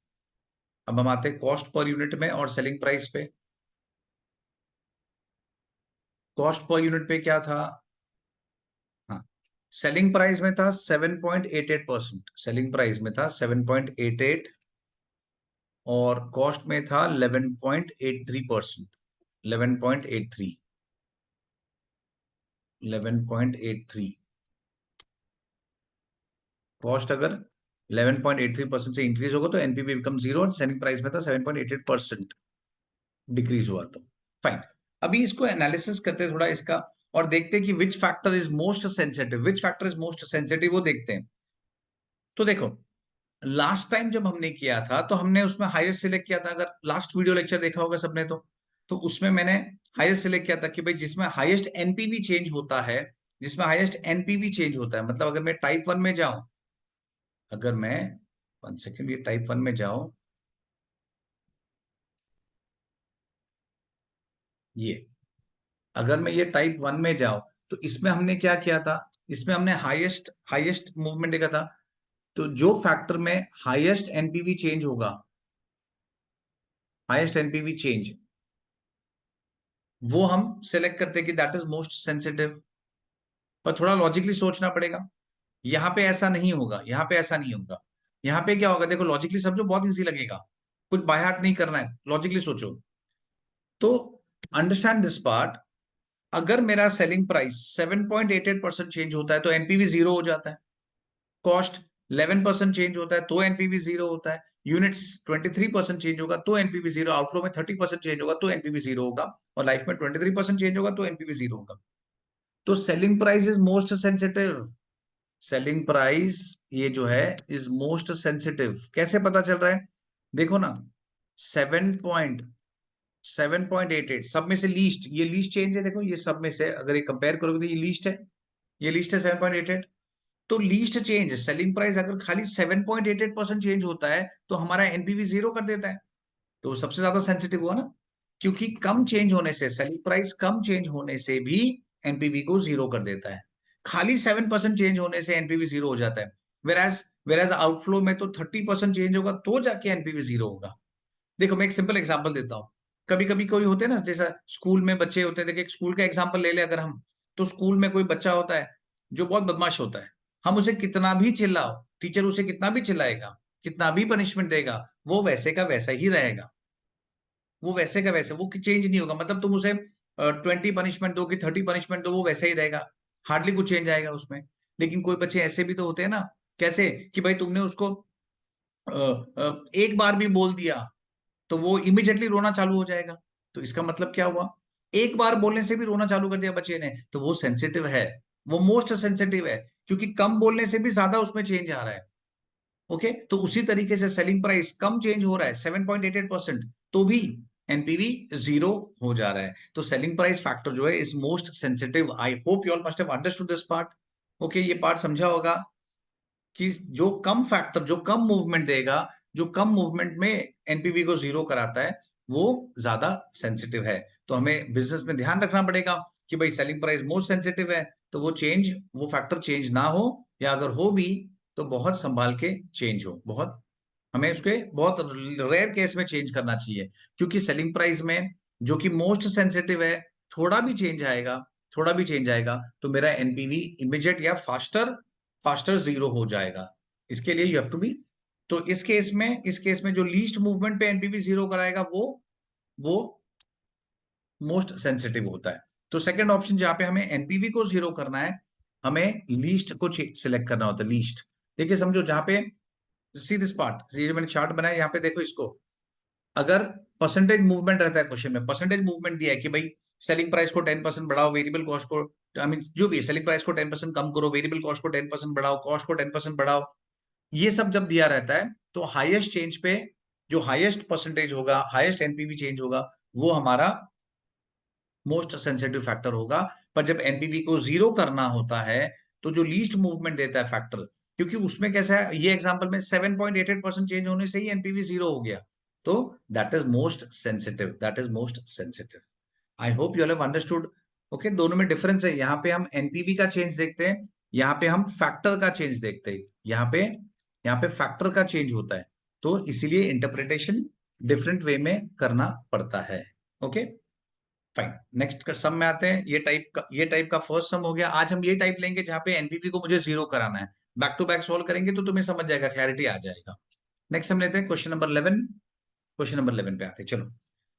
अब हम आते हैं कॉस्ट पर यूनिट में और सेलिंग प्राइस पे। कॉस्ट पर यूनिट पे क्या था, हाँ, सेलिंग प्राइस में था 7.88%, सेलिंग प्राइस में था 7.88, और कॉस्ट में था 11.83%, 11.83, 11.83। कॉस्ट अगर 11.83% से इंक्रीज होगा तो एनपीवी बिकम जीरो, और सेलिंग प्राइस में था 7.88% डिक्रीज हुआ तो फाइन। अभी इसको एनालिसिस करते हैं थोड़ा इसका, और देखते हैं कि विच factor is most sensitive, which factor is most sensitive, वो देखते हैं। तो देखो, लास्ट टाइम जब हमने किया था तो हमने उसमें हाईएस्ट सिलेक्ट किया था, अगर लास्ट वीडियो लेक्चर देखा होगा सबने तो उसमें मैंने हाईएस्ट सिलेक्ट किया था कि भाई जिसमें हाईएस्ट एनपीवी चेंज होता है, जिसमें हाईएस्ट एनपीवी चेंज होता है, मतलब अगर मैं टाइप 1 में जाऊं, अगर मैं 1 सेकेंड, ये टाइप 1 में जाऊं, ये अगर मैं ये टाइप 1 में जाऊं, तो इसमें हमने क्या किया था, इसमें हमने हाईएस्ट हाईएस्ट मूवमेंट देखा था। तो जो फैक्टर में हाईएस्ट एनपीवी चेंज होगा, हाईएस्ट एनपीवी चेंज, वो हम सेलेक्ट करते हैं कि दैट इज मोस्ट सेंसिटिव। पर थोड़ा लॉजिकली सोचना पड़ेगा, यहां पे ऐसा नहीं होगा, यहां पे ऐसा नहीं होगा। यहां पे क्या होगा, देखो लॉजिकली समझो, बहुत इजी लगेगा, कुछ बाय हार्ट नहीं करना है, लॉजिकली सोचो। तो अंडरस्टैंड दिस पार्ट, अगर मेरा सेलिंग प्राइस 7.88% चेंज होता है तो एनपीवी जीरो हो जाता है, कॉस्ट 11% चेंज होता है तो एनपीवी जीरो होता है, यूनिट्स 23% चेंज होगा तो एनपीवी जीरो, आउटफ्लो में 30% चेंज होगा तो एनपीवी जीरो होगा, और लाइफ में 23% चेंज होगा तो एनपीवी जीरो होगा। तो selling price is most sensitive, selling price ये जो है इज मोस्ट सेंसिटिव। कैसे पता चल रहा है, देखो ना, 7.7.88 सब में से लीस्ट, ये लीस्ट चेंज है, देखो ये सब में से अगर ये कंपेयर करोगे तो ये लीस्ट है, ये लीस्ट है 7.88। तो लीस्ट चेंज सेलिंग प्राइस अगर खाली 7.88% चेंज होता है तो हमारा एनपीवी जीरो कर देता है, तो सबसे ज्यादा सेंसिटिव हुआ ना, क्योंकि कम चेंज होने से, सेलिंग प्राइस कम चेंज होने से भी एनपीवी को जीरो कर देता है, खाली 7% चेंज होने से एनपीवी जीरो हो जाता है। वेराज वेराज आउटफ्लो में तो 30% चेंज होगा तो जाके एनपीवी जीरो होगा। देखो मैं एक सिंपल एग्जांपल देता हूँ, कभी कभी कोई होते हैं ना, जैसा स्कूल में बच्चे होते हैं, देखिए एक स्कूल का एग्जांपल ले ले अगर हम, तो स्कूल में कोई बच्चा होता है जो बहुत बदमाश होता है, हम उसे कितना भी चिल्लाओ, टीचर उसे कितना भी चिल्लाएगा, कितना भी पनिशमेंट देगा, वो वैसे का वैसा ही रहेगा, वो वैसे का वैसे, वो चेंज नहीं होगा, मतलब तुम उसे 20 पनिशमेंट दो कि 30 पनिशमेंट दो, वो वैसा ही रहेगा, हार्डली कुछ चेंज आएगा उसमें। लेकिन कोई बच्चे ऐसे भी तो होते हैं ना, कैसे कि भाई तुमने उसको एक बार भी बोल दिया तो वो इमीडिएटली रोना चालू हो जाएगा। तो इसका मतलब क्या हुआ, एक बार बोलने से भी रोना चालू कर दिया बच्चे ने, तो वो सेंसिटिव है, वो मोस्ट सेंसिटिव है, क्योंकि कम बोलने से भी ज्यादा उसमें चेंज आ रहा है। ओके, तो उसी तरीके से सेलिंग प्राइस कम चेंज हो रहा है 7.88%, तो भी एनपीवी जीरो हो जा रहा है। तो सेलिंग प्राइस फैक्टर जो है is most sensitive. I hope you all must have understood this part. Okay, ये पार्ट समझा होगा कि जो कम फैक्टर, जो कम मूवमेंट देगा, जो कम मूवमेंट में एनपीवी को जीरो कराता है, वो ज्यादा सेंसिटिव है। तो हमें बिजनेस में ध्यान रखना पड़ेगा कि भाई सेलिंग प्राइस मोस्ट सेंसिटिव है, तो वो चेंज, वो फैक्टर चेंज ना हो, या अगर हो भी तो बहुत संभाल के चेंज हो, बहुत, हमें उसके बहुत रेयर केस में चेंज करना चाहिए। क्योंकि सेलिंग प्राइस में जो कि मोस्ट सेंसिटिव है, थोड़ा भी चेंज आएगा, थोड़ा भी चेंज आएगा तो मेरा एनपीवी इमीडिएट या फास्टर फास्टर जीरो हो जाएगा। इसके लिए यू हैव टू बी, तो इस केस में जो लीस्ट मूवमेंट पे एनपीवी जीरो कराएगा वो मोस्ट सेंसिटिव होता है। तो सेकंड ऑप्शन जहां पे हमें एनपीवी को जीरो करना है, हमें लीस्ट को सिलेक्ट करना होता है। लीस्ट, देखिए समझो, जहां पे सी दिस पार्ट, ये जो मैंने चार्ट बनाया यहाँ पे देखो इसको, अगर परसेंटेज मूवमेंट रहता है क्वेश्चन में, परसेंटेज मूवमेंट दिया है कि भाई सेलिंग प्राइस को 10% बढ़ाओ, वेरिएबल कॉस्ट को, आई मीन जो भी है, सेलिंग प्राइस को 10% कम करो, वेरिएबल कॉस्ट को 10% बढ़ाओ, कॉस्ट को 10% बढ़ाओ, ये सब जब दिया रहता है तो हाईएस्ट चेंज पे जो हाईएस्ट परसेंटेज होगा, हाईएस्ट एनपीवी चेंज होगा, वो हमारा मोस्ट सेंसिटिव फैक्टर होगा। पर जब एनपीवी को जीरो करना होता है, तो जो लीस्ट मूवमेंट देता है फैक्टर, क्योंकि उसमें कैसा है, ये एग्जांपल में 7.88% चेंज होने से ही एनपीवी जीरो हो गया, तो that is most sensitive, that is most sensitive. I hope you have understood. Okay, दोनों में डिफरेंस है, यहाँ पे हम एनपीवी का चेंज देखते हैं, यहाँ पे हम फैक्टर का चेंज देखते हैं, यहाँ पे फैक्टर का चेंज होता है, तो इसीलिए इंटरप्रिटेशन डिफरेंट वे में करना पड़ता है। ओके, फाइन, नेक्स्ट सम में आते हैं। ये टाइप का फर्स्ट सम हो गया। आज हम ये टाइप लेंगे जहां पे एनपीवी को मुझे जीरो कराना है, बैक टू बैक सॉल्व करेंगे तो तुम्हें समझ जाएगा, क्लैरिटी आ जाएगा। नेक्स्ट हम लेते हैं क्वेश्चन नंबर 11। क्वेश्चन नंबर 11 पे आते हैं, चलो।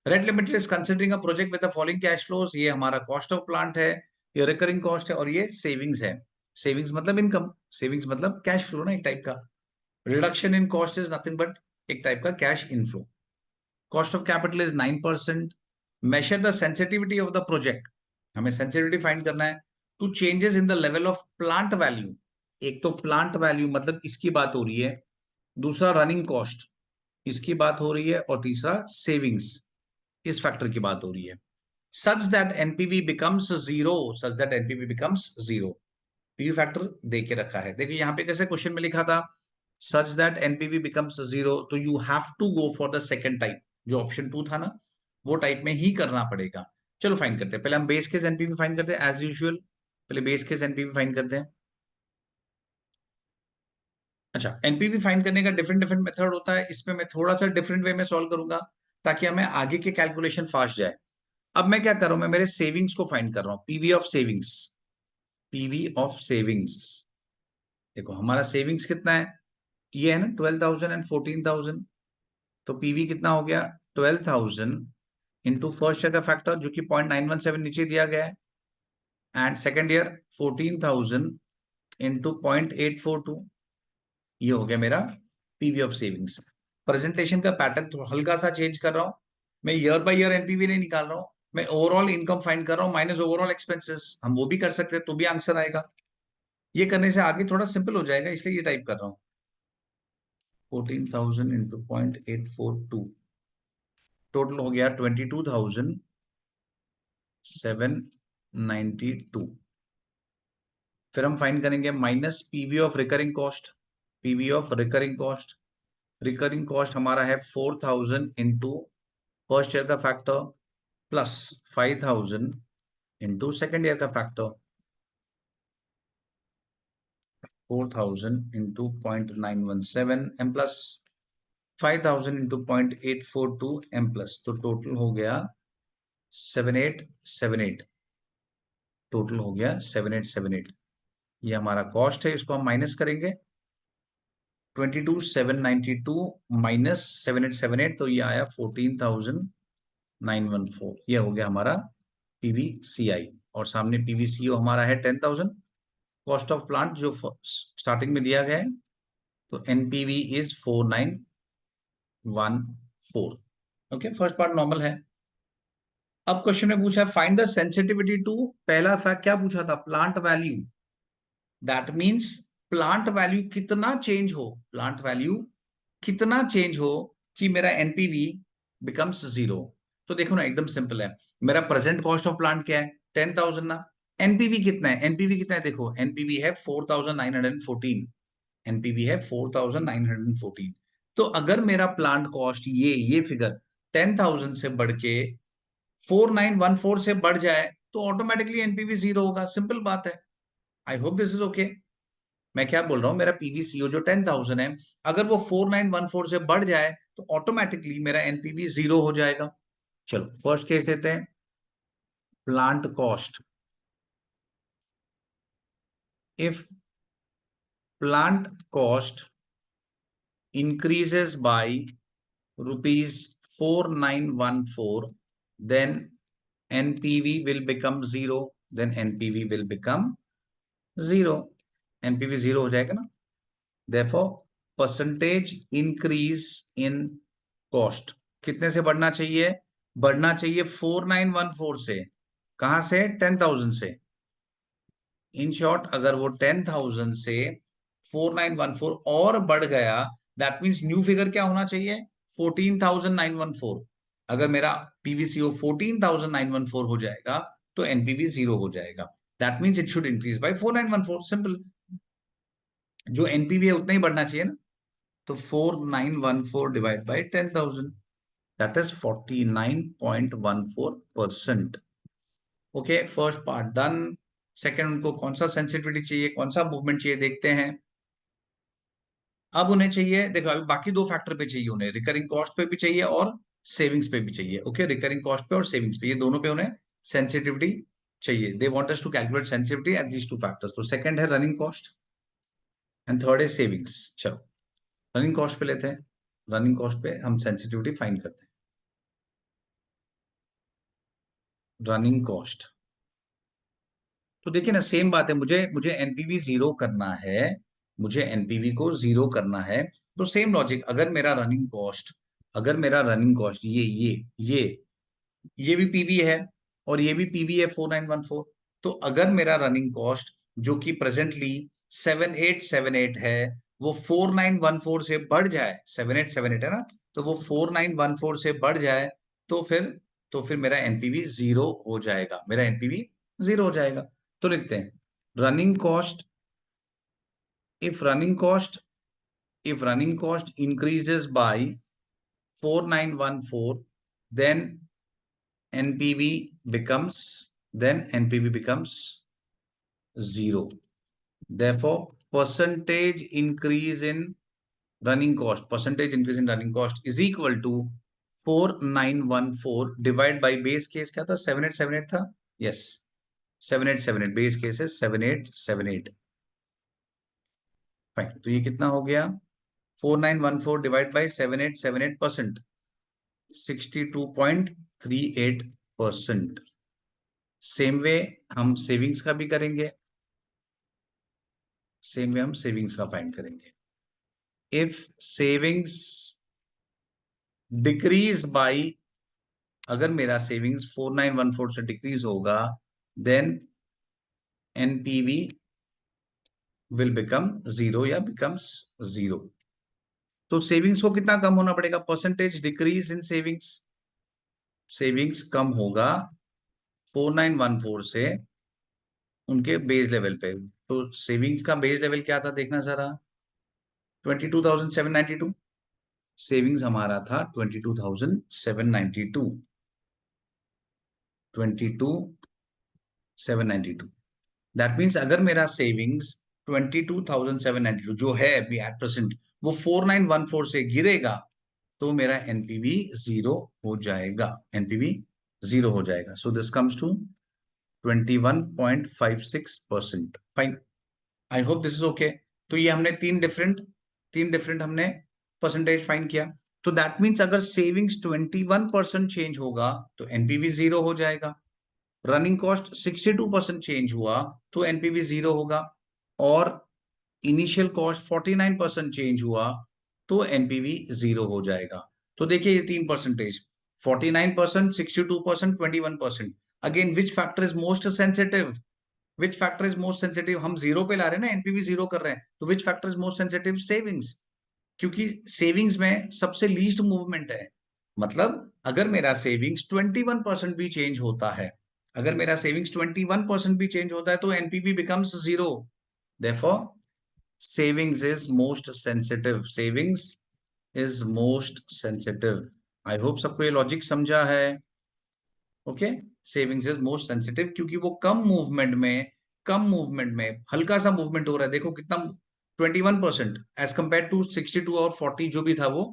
Red limited is considering a project with the following cash flows. ये हमारा कॉस्ट ऑफ प्लांट है, ये रिकरिंग कॉस्ट है, और ये सेविंग्स है। सेविंग्स मतलब इनकम, सेविंग्स मतलब कैश फ्लो ना, एक टाइप का। Reduction in cost is nothing but एक टाइप का cash inflow. Cost of capital is 9%। Measure the sensitivity of the project, हमें सेंसिटिविटी फाइंड करना है to changes in the level of plant value. एक तो प्लांट वैल्यू मतलब इसकी बात हो रही है, दूसरा रनिंग कॉस्ट इसकी बात हो रही है, और तीसरा सेविंग्स इस फैक्टर की बात हो रही है। Such that NPV becomes zero, such that NPV becomes zero, PV factor दे के रखा है। देखिए यहाँ पे कैसे क्वेश्चन में लिखा था, such that NPV becomes zero, तो you have to go for the second type, जो ऑप्शन 2 था ना, वो टाइप में ही करना पड़ेगा। चलो फाइन करते हैं, पहले हम बेस केस एनपीवी फाइन करते हैं एज यूजुअल। पहले बेस केस एनपीवी फाइन करते हैं। अच्छा, एनपीवी फाइंड करने का डिफरेंट डिफरेंट मेथड होता है, इसमें मैं थोड़ा सा डिफरेंट वे में सॉल्व करूंगा ताकि हमें आगे के कैलकुलेशन फास्ट जाए। अब मैं क्या कर रहा हूं, मैं मेरे सेविंग्स को फाइंड कर रहा हूं, PV of savings, PV of savings. देखो हमारा सेविंग्स कितना है, ये है ना 12,000 एंड 14,000, तो पीवी कितना हो गया 12,000 इंटू फर्स्ट ईयर का फैक्टर जो कि 0.917 नीचे दिया गया है, एंड सेकेंड ईयर 14,000 इंटू 0.842, ये हो गया मेरा पीवी ऑफ सेविंग्स। प्रेजेंटेशन का पैटर्न तो हल्का सा चेंज कर रहा हूं, मैं ईयर बाय ईयर एनपीवी नहीं निकाल रहा हूं, मैं ओवरऑल इनकम फाइंड कर रहा हूं माइनस ओवरऑल एक्सपेंसेस। हम वो भी कर सकते हैं तो भी आंसर आएगा। ये करने से आगे थोड़ा सिंपल हो जाएगा, इसलिए ये टाइप कर रहा हूं, 14,000 इंटू 0.842, टोटल हो गया 22,792। फिर हम फाइंड करेंगे minus PV of recurring cost, PV of recurring cost, recurring cost हमारा है 4,000 इंटू फर्स्ट ईयर का factor plus 5,000 into second year का factor, 4,000 into 0.917 M plus 5,000 into 0.842 M plus, तो टोटल हो गया 7878, टोटल हो गया 7878। ये हमारा कॉस्ट है, इसको हम माइनस करेंगे, 22,792 माइनस 7878, तो ये आया 14,914। ये हो गया हमारा पीवीसीआई, और सामने पीवीसीओ हमारा है 10,000। कॉस्ट ऑफ प्लांट जो स्टार्टिंग में दिया गया है, तो NPV is 4914। Okay, first part normal है। अब क्वेश्चन में पूछा फाइंड द सेंसिटिविटी टू, पहला फैक्ट क्या पूछा था, plant value. That means plant value कितना चेंज हो, प्लांट वैल्यू कितना चेंज हो कि मेरा एनपीवी बिकम्स जीरो। तो देखो ना, एकदम सिंपल है। मेरा प्रेजेंट कॉस्ट ऑफ प्लांट क्या है, 10,000 ना। एनपीवी कितना है, एनपीवी कितना है, देखो एनपीवी है 4,914। एनपीवी है 4,914। तो अगर मेरा प्लांट कॉस्ट ये फिगर 10,000 से बढ़ के 4,914 से बढ़ जाए तो ऑटोमेटिकली एनपीवी जीरो होगा, सिंपल बात है। आई होप दिस इज ओके। मैं क्या बोल रहा हूं, मेरा पीवीसीओ जो 10,000 है, अगर वो 4,914 से बढ़ जाए तो ऑटोमेटिकली मेरा एनपीवी जीरो हो जाएगा। चलो फर्स्ट केस देते हैं, plant cost. If plant cost increases by rupees 4,914, then NPV will become zero, then NPV will become zero, NPV zero हो जाएगा ना। therefore percentage increase in cost कितने से बढ़ना चाहिए, बढ़ना चाहिए 4,914 से, कहां से, 10,000 से। इन शॉर्ट अगर वो 10,000 से 4,914 और बढ़ गया, दैट मींस न्यू फिगर क्या होना चाहिए, 14,914। अगर मेरा पीवीसीओ 14,914 हो जाएगा तो एनपीवी जीरो हो जाएगा। That means it should increase by 4,914, simple. जो एनपीवी है उतना ही बढ़ना चाहिए ना। तो 4,914 divide by 10,000, that is 49.14%। Okay, first part done. Second, उनको कौन सा सेंसिटिविटी चाहिए, कौन सा मूवमेंट चाहिए, देखते हैं। अब उन्हें चाहिए, देखो अभी बाकी दो फैक्टर पे चाहिए उन्हें, रिकरिंग कॉस्ट पे भी चाहिए और सेविंग्स पे भी चाहिए। ओके, रिकरिंग कॉस्ट पे और सेविंग्स पे, ये दोनों पे उन्हें सेंसिटिविटी चाहिए। They want us to calculate sensitivity at these two factors. तो सेकंड है रनिंग कॉस्ट एंड थर्ड है सेविंग्स। चलो रनिंग कॉस्ट पे लेते हैं, रनिंग कॉस्ट पे हम सेंसिटिविटी फाइंड करते हैं। रनिंग कॉस्ट, तो देखिए ना सेम बात है, मुझे मुझे एनपीवी जीरो करना है, मुझे एनपीवी को जीरो करना है। तो सेम लॉजिक, अगर मेरा रनिंग कॉस्ट, अगर मेरा रनिंग कॉस्ट ये भी पीवी है और ये भी पीवी है 4,914। तो अगर मेरा रनिंग कॉस्ट जो कि प्रेजेंटली 7,878 है, वो 4,914 से बढ़ जाए, 7,878 है ना, तो वो 4,914 से बढ़ जाए तो फिर मेरा एनपीवी जीरो हो जाएगा, मेरा एनपीवी जीरो हो जाएगा। तो लिखते हैं running cost, if running cost, if running cost increases by 4,914, then NPV becomes, zero. Therefore, percentage increase in running cost is equal to 4,914 divide by base case क्या था, 7,878 था, yes 7,878, बेस केस है 7,878। Fine, तो ये कितना हो गया, 4,914 divide by 7,878%, 62.38%। Same way हम सेविंग्स का भी करेंगे, सेम वे हम सेविंग्स का फाइंड करेंगे। इफ सेविंग्स डिक्रीज बाई, अगर मेरा सेविंग्स 4,914 से डिक्रीज होगा, then NPV will become zero या बिकम्स जीरो। तो सेविंग्स को कितना कम होना पड़ेगा, percentage decrease in savings, savings कम होगा 4,914 से उनके बेस लेवल पे। तो सेविंग्स का बेस लेवल क्या था, देखना जरा, 22,792। सेविंग्स हमारा था 22,792, 22,792। दैट मीन्स अगर मेरा सेविंग्स 22,792 जो है अभी एट प्रेजेंट, वो 4,914 से गिरेगा तो मेरा एनपीवी जीरो हो जाएगा, एनपीवी जीरो हो जाएगा। So this comes to 21.56%। Fine, I hope this is okay. तो ये हमने तीन डिफरेंट हमने परसेंटेज फाइंड किया। तो दैट मीन्स अगर सेविंग्स 21% चेंज होगा तो एनपीवी जीरो हो जाएगा, रनिंग कॉस्ट 62% चेंज हुआ तो एनपीवी जीरो होगा, और इनिशियल कॉस्ट 49% चेंज हुआ तो एनपीवी जीरो हो जाएगा। तो देखिए ये 3 percentage, 49%, 62%, 21%. Again which factor is most sensitive? Which factor is most sensitive? हम जीरो पे ला रहे हैं ना, एनपीवी जीरो कर रहे हैं, तो विच factor is most sensitive? Savings, क्योंकि सेविंग्स में सबसे लीस्ट मूवमेंट है। मतलब अगर मेरा सेविंग्स 21% भी चेंज होता है, अगर मेरा सेविंग्स 21% भी चेंज होता है, तो NPV becomes zero. Therefore savings is most sensitive, savings is most sensitive. I hope सबको ये लॉजिक समझा है। Okay, savings is most sensitive क्योंकि वो कम मूवमेंट में हल्का सा मूवमेंट हो रहा है। देखो कितना, 21% एज कंपेयर टू 62 और 40 जो भी था वो,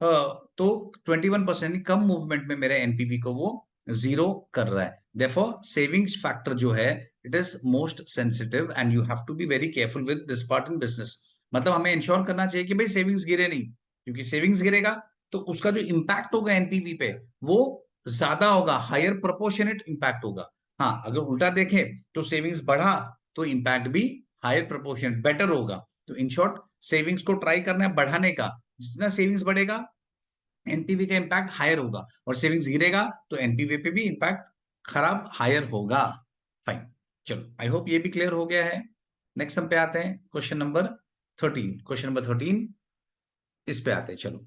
तो 21% कम मूवमेंट में मेरे एनपीवी को वो जीरो कर रहा है। देयरफॉर सेविंग्स फैक्टर जो है it is most sensitive and you have to be very careful with this part in business. मतलब हमें इंश्योर करना चाहिए कि भाई सेविंग्स गिरे नहीं, क्योंकि सेविंग्स गिरेगा तो उसका जो इंपैक्ट होगा एनपीवी पे वो ज्यादा होगा, हायर प्रोपोर्शनेट इंपैक्ट होगा। हाँ, अगर उल्टा देखें तो सेविंग्स बढ़ा तो इंपैक्ट भी हायर प्रोपोर्शनेट बेटर होगा। तो इन शॉर्ट सेविंग्स को ट्राई करना है बढ़ाने का। जितना सेविंग्स बढ़ेगा एनपीवी का इंपैक्ट हायर होगा, और सेविंग्स गिरेगा तो एनपीवी पे भी इंपैक्ट खराब हायर होगा। फाइन, चलो आई होप ये भी क्लियर हो गया है। नेक्स्ट हम पे आते हैं क्वेश्चन नंबर 13। क्वेश्चन नंबर 13 इस पे आते हैं, चलो।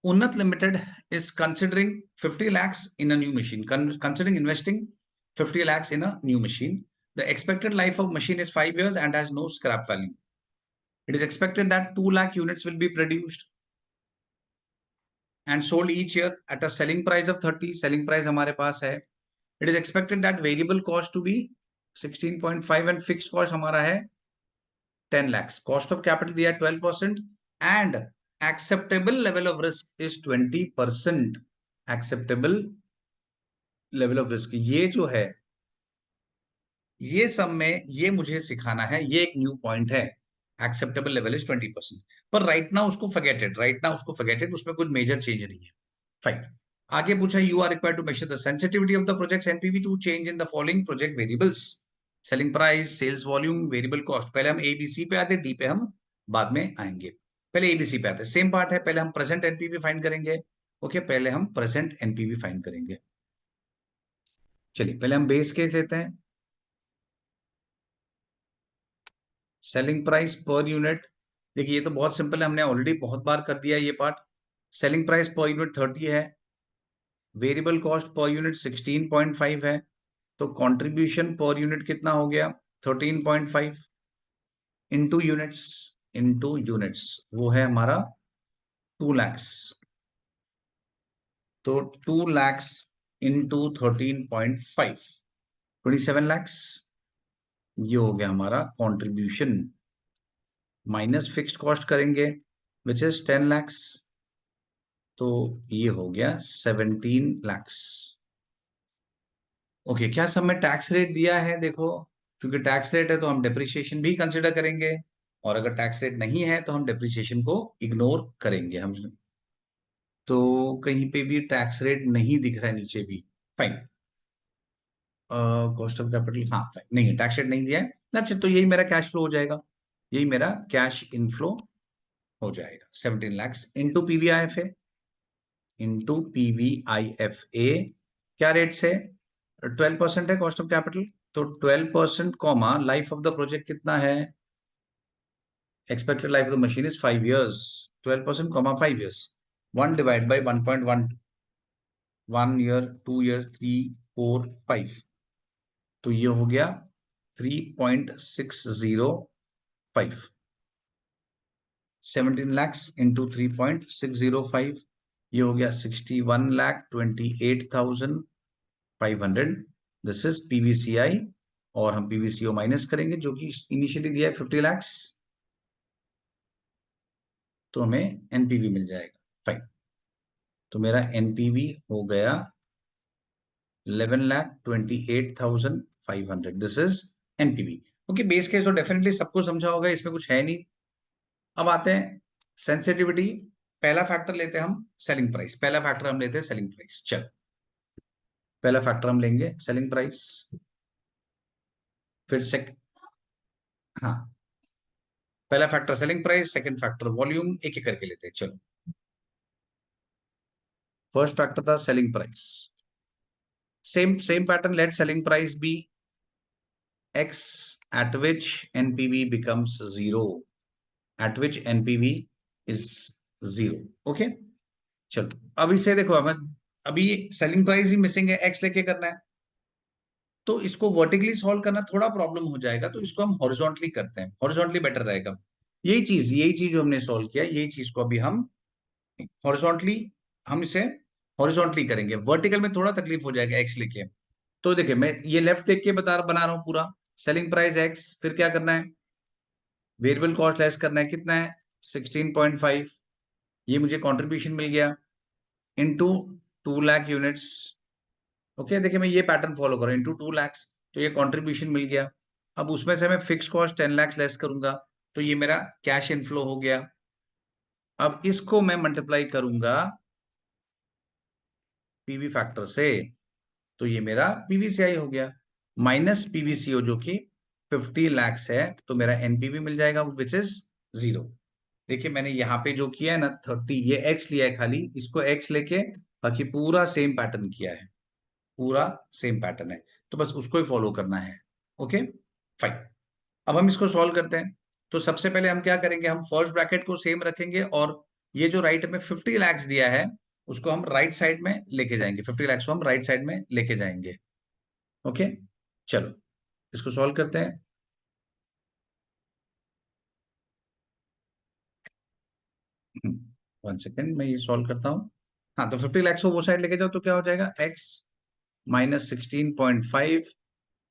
Unnat Limited is considering 50 lakhs in a new machine, considering investing 50 lakhs in a new machine. The expected life of machine is 5 years and has no scrap value. It is expected that 2 lakh units will be produced and sold each year at a selling price of 30. Selling price हमारे पास है. It is expected that variable cost to be 16.5 and fixed cost हमारा है 10 lakhs. Cost of capital दिया 12% and acceptable level of risk is 20%. Acceptable level of risk, ये जो है ये सब में ये मुझे सिखाना है, ये एक न्यू पॉइंट है। एक्सेप्टेबल लेवल इज 20%, पर राइट नाउ उसको फॉरगेटेड, उसमें कुछ मेजर चेंज नहीं है। फाइन, आगे पूछा you are required to measure the sensitivity of the project NPV to change in the following project variables: selling price, sales volume, variable cost. पहले हम एबीसी पे आते, डी पे हम बाद में आएंगे। पहले एबीसी पे आते, सेम पार्ट है। पहले हम प्रेजेंट एनपीवी फाइंड करेंगे। ओके, पहले हम प्रेजेंट एनपीवी फाइंड करेंगे। चलिए पहले हम बेस केस लेते हैं। सेलिंग प्राइस पर यूनिट, देखिए ये तो बहुत सिंपल है, हमने ऑलरेडी बहुत बार कर दिया ये part. Selling price per unit 30 है, वेरिएबल कॉस्ट पर यूनिट 16.5 है, तो कंट्रीब्यूशन पर यूनिट कितना हो गया 13.5 इनटू यूनिट्स वो है हमारा 2 lakhs। तो 2 lakhs इंटू 13.5 27 lakhs, ये हो गया हमारा कंट्रीब्यूशन। माइनस फिक्स्ड कॉस्ट करेंगे विच इज 10 lakhs, तो ये हो गया 17 lakhs। ओके, क्या सब में टैक्स रेट दिया है? देखो, क्योंकि टैक्स रेट है तो हम डेप्रिसिएशन भी कंसिडर करेंगे, और अगर टैक्स रेट नहीं है तो हम डेप्रिसिएशन को इग्नोर करेंगे। हम तो कहीं पे भी टैक्स रेट नहीं दिख रहा है नीचे भी। फाइन, कॉस्ट ऑफ कैपिटल, हाँ फाइन, नहीं है, टैक्स रेट नहीं दिया है। अच्छा, तो यही मेरा कैश फ्लो हो जाएगा, यही मेरा कैश इनफ्लो हो जाएगा। 17 lakhs इंटू पीवीआईएफए, क्या रेट से? 12% है कॉस्ट ऑफ कैपिटल, तो 12% comma life of the project कितना है? Expected life of the machine is 5 years, 12% comma 5 years, 1 divide by 1.1, 1 year, 2 years, 3, 4, 5, तो ये हो गया 3.605। 17 lakhs इंटू 3.605, ये हो गया 61,28,500। दिस इज पीवीसीआई, और हम पीवीसीओ माइनस करेंगे जो कि इनिशियली दिया है 50 lakhs, तो हमें एनपीवी मिल जाएगा। फाइन, तो मेरा एनपीवी हो गया 11,28,500। This is NPV. Okay, base case तो डेफिनेटली सबको समझा होगा, इसमें कुछ है नहीं। अब आते हैं सेंसिटिविटी। पहला फैक्टर लेते हैं हम सेलिंग प्राइस, पहला फैक्टर हम लेते हैं सेलिंग प्राइस। चल, पहला फैक्टर हम लेंगे सेलिंग प्राइस, फिर हाँ, पहला factor selling price, second factor volume, एक एक करके लेते हैं। चलो, फर्स्ट फैक्टर था selling price, same pattern, let selling price be x at which NPV becomes zero, at which NPV is zero. Okay, चलो अब इसे देखो, हमें अभी सेलिंग प्राइस ही मिसिंग है, x लेके करना है, तो इसको वर्टिकली सॉल्व करना थोड़ा प्रॉब्लम हो जाएगा, तो इसको हम हॉरिजॉन्टली करते हैं, हॉरिजॉन्टली बेटर रहेगा। यही चीज जो हमने सॉल्व किया, यही चीज को अभी हम हॉरिजॉन्टली, हम इसे हॉरिजॉन्टली करेंगे, वर्टिकल में थोड़ा तकलीफ हो जाएगा एक्स लेके। तो देखिए मैं ये लेफ्ट देख के बना रहा हूं पूरा, सेलिंग प्राइस एक्स, फिर क्या करना है, वेरिएबल कॉस्ट लेस करना है, कितना है 16.5, ये मुझे कंट्रीब्यूशन मिल गया, इनटू 2 लाख यूनिट्स। ओके, देखिए मैं ये पैटर्न फॉलो कर रहा हूँ, इनटू 2 लाख, तो ये कंट्रीब्यूशन मिल गया। अब उसमें से मैं फिक्स कॉस्ट 10 लाख लेस करूंगा, तो ये मेरा कैश इनफ्लो हो गया। अब इसको मैं मल्टीप्लाई करूंगा पीवी फैक्टर से, तो ये मेरा पीवीसीआई हो गया, माइनस पीवीसीओ जो कि 50 लाख है, तो मेरा एनपीवी मिल जाएगा विच इज 0। देखिए मैंने यहाँ पे जो किया है ना 30, ये एक्स लिया है खाली, इसको एक्स लेके बाकी पूरा सेम पैटर्न किया है, पूरा सेम पैटर्न है, तो बस उसको ही फॉलो करना है। ओके फाइन, अब हम इसको सॉल्व करते हैं। तो सबसे पहले हम क्या करेंगे, हम फर्स्ट ब्रैकेट को सेम रखेंगे, और ये जो राइट में 50 लाख दिया है उसको हम राइट साइड में लेके जाएंगे, 50 लाख को हम राइट साइड में लेके जाएंगे। ओके, चलो इसको सॉल्व करते हैं। 1 सेकेंड, मैं ये सॉल्व करता हूँ। हाँ, तो 50 लाख को वो साइड लेके जाओ, तो क्या हो जाएगा, x minus 16.5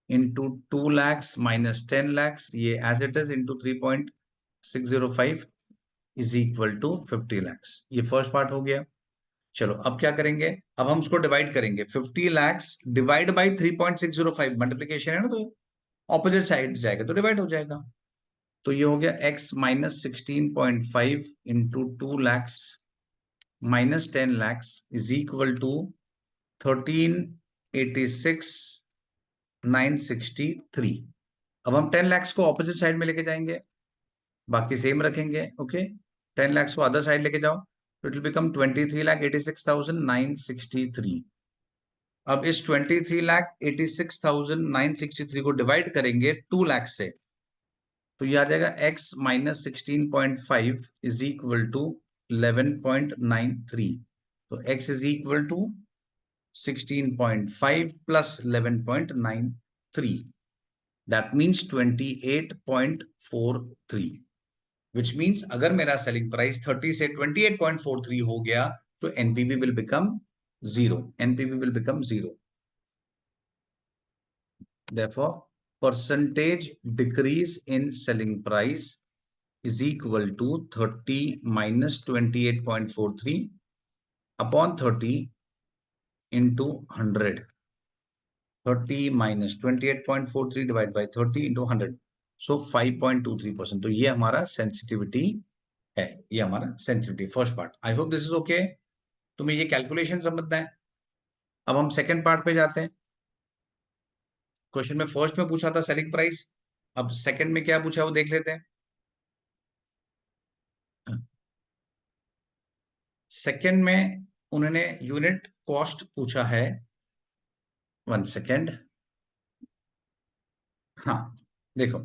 into 2 lakhs minus 10 lakhs, ये as it is into 3.605 is equal to 50 lakhs। ये फर्स्ट पार्ट हो गया। चलो अब क्या करेंगे, अब हम उसको डिवाइड करेंगे, 50 lakhs डिवाइड बाई 3.605, मल्टीप्लीकेशन है ना, तो ऑपोजिट साइड जाएगा तो डिवाइड हो जाएगा। तो ये हो गया x minus 16.5 into 2 lakhs minus 10 lakhs is equal to 1386,963। अब हम 10 lakhs को ऑपोजिट साइड में लेके जाएंगे, बाकी सेम रखेंगे। ओके, 10 lakhs को अदर साइड लेके जाओ, तो इट विल बिकम 23,86,963। अब इस 23,86,963 को डिवाइड करेंगे 2 लाख से, तो ये आ जाएगा x minus 16.5 is equal to 11.93। तो x is equal to 16.5 plus 11.93, that means 28.43, which means अगर मेरा सेलिंग प्राइस 30 से 28.43 हो गया, तो NPV will become 0, NPV will become 0। therefore percentage decrease in selling price is equal to 30 minus 28.43 upon 30 into 100, 30 minus 28.43 divided by 30 into 100, so 5.23%। तो ये हमारा sensitivity है, ये हमारा sensitivity first part. I hope this is okay, तुम्हें ये calculation समझना है। अब हम सेकंड पार्ट पे जाते हैं। क्वेश्चन में फर्स्ट में पूछा था सेलिंग प्राइस, अब सेकंड में क्या पूछा वो देख लेते हैं। सेकंड में उन्होंने यूनिट कॉस्ट पूछा है, 1 सेकेंड। हाँ देखो,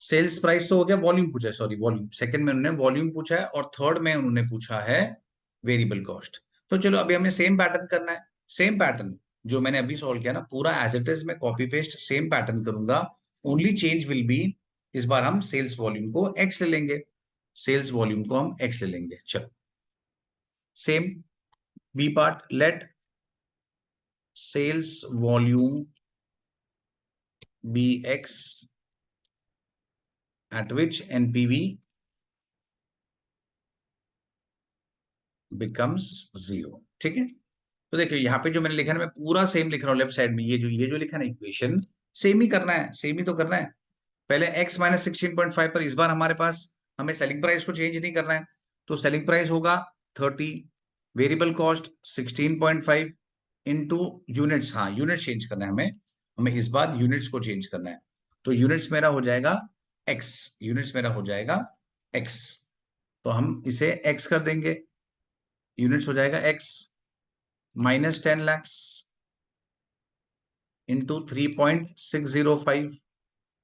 सेल्स प्राइस तो हो गया, वॉल्यूम पूछा है, सॉरी वॉल्यूम, सेकंड में उन्होंने वॉल्यूम पूछा है, और थर्ड में उन्होंने पूछा है वेरिएबल कॉस्ट। तो चलो अभी हमें सेम पैटर्न करना है, सेम पैटर्न जो मैंने अभी सॉल्व किया ना, पूरा एज इट इज मैं कॉपी पेस्ट सेम पैटर्न करूंगा, ओनली चेंज विल बी, इस बार हम सेल्स वॉल्यूम को एक्स ले लेंगे, सेल्स वॉल्यूम को हम एक्स ले लेंगे। चलो same B part, let sales volume be x at which NPV becomes 0। ठीक है, तो देखिए यहाँ पे जो मैंने लिखा है ना, मैं पूरा सेम लिख रहा हूँ लेफ्ट साइड में, ये जो लिखा है ना इक्वेशन, सेम ही करना है, सेम ही तो करना है। पहले x माइनस 16.5 पर इस बार हमारे पास, हमें सेलिंग प्राइस को चेंज नहीं करना है, तो सेलिंग प्राइस होगा 30, वेरिएबल कॉस्ट 16.5 इंटू यूनिट्स, हाँ यूनिट्स चेंज करना है हमें, हमें इस बार यूनिट्स को चेंज करना है, तो यूनिट्स मेरा हो जाएगा x, यूनिट्स मेरा हो जाएगा x, तो हम इसे x कर देंगे, यूनिट्स हो जाएगा x, minus 10 lakhs into 3.605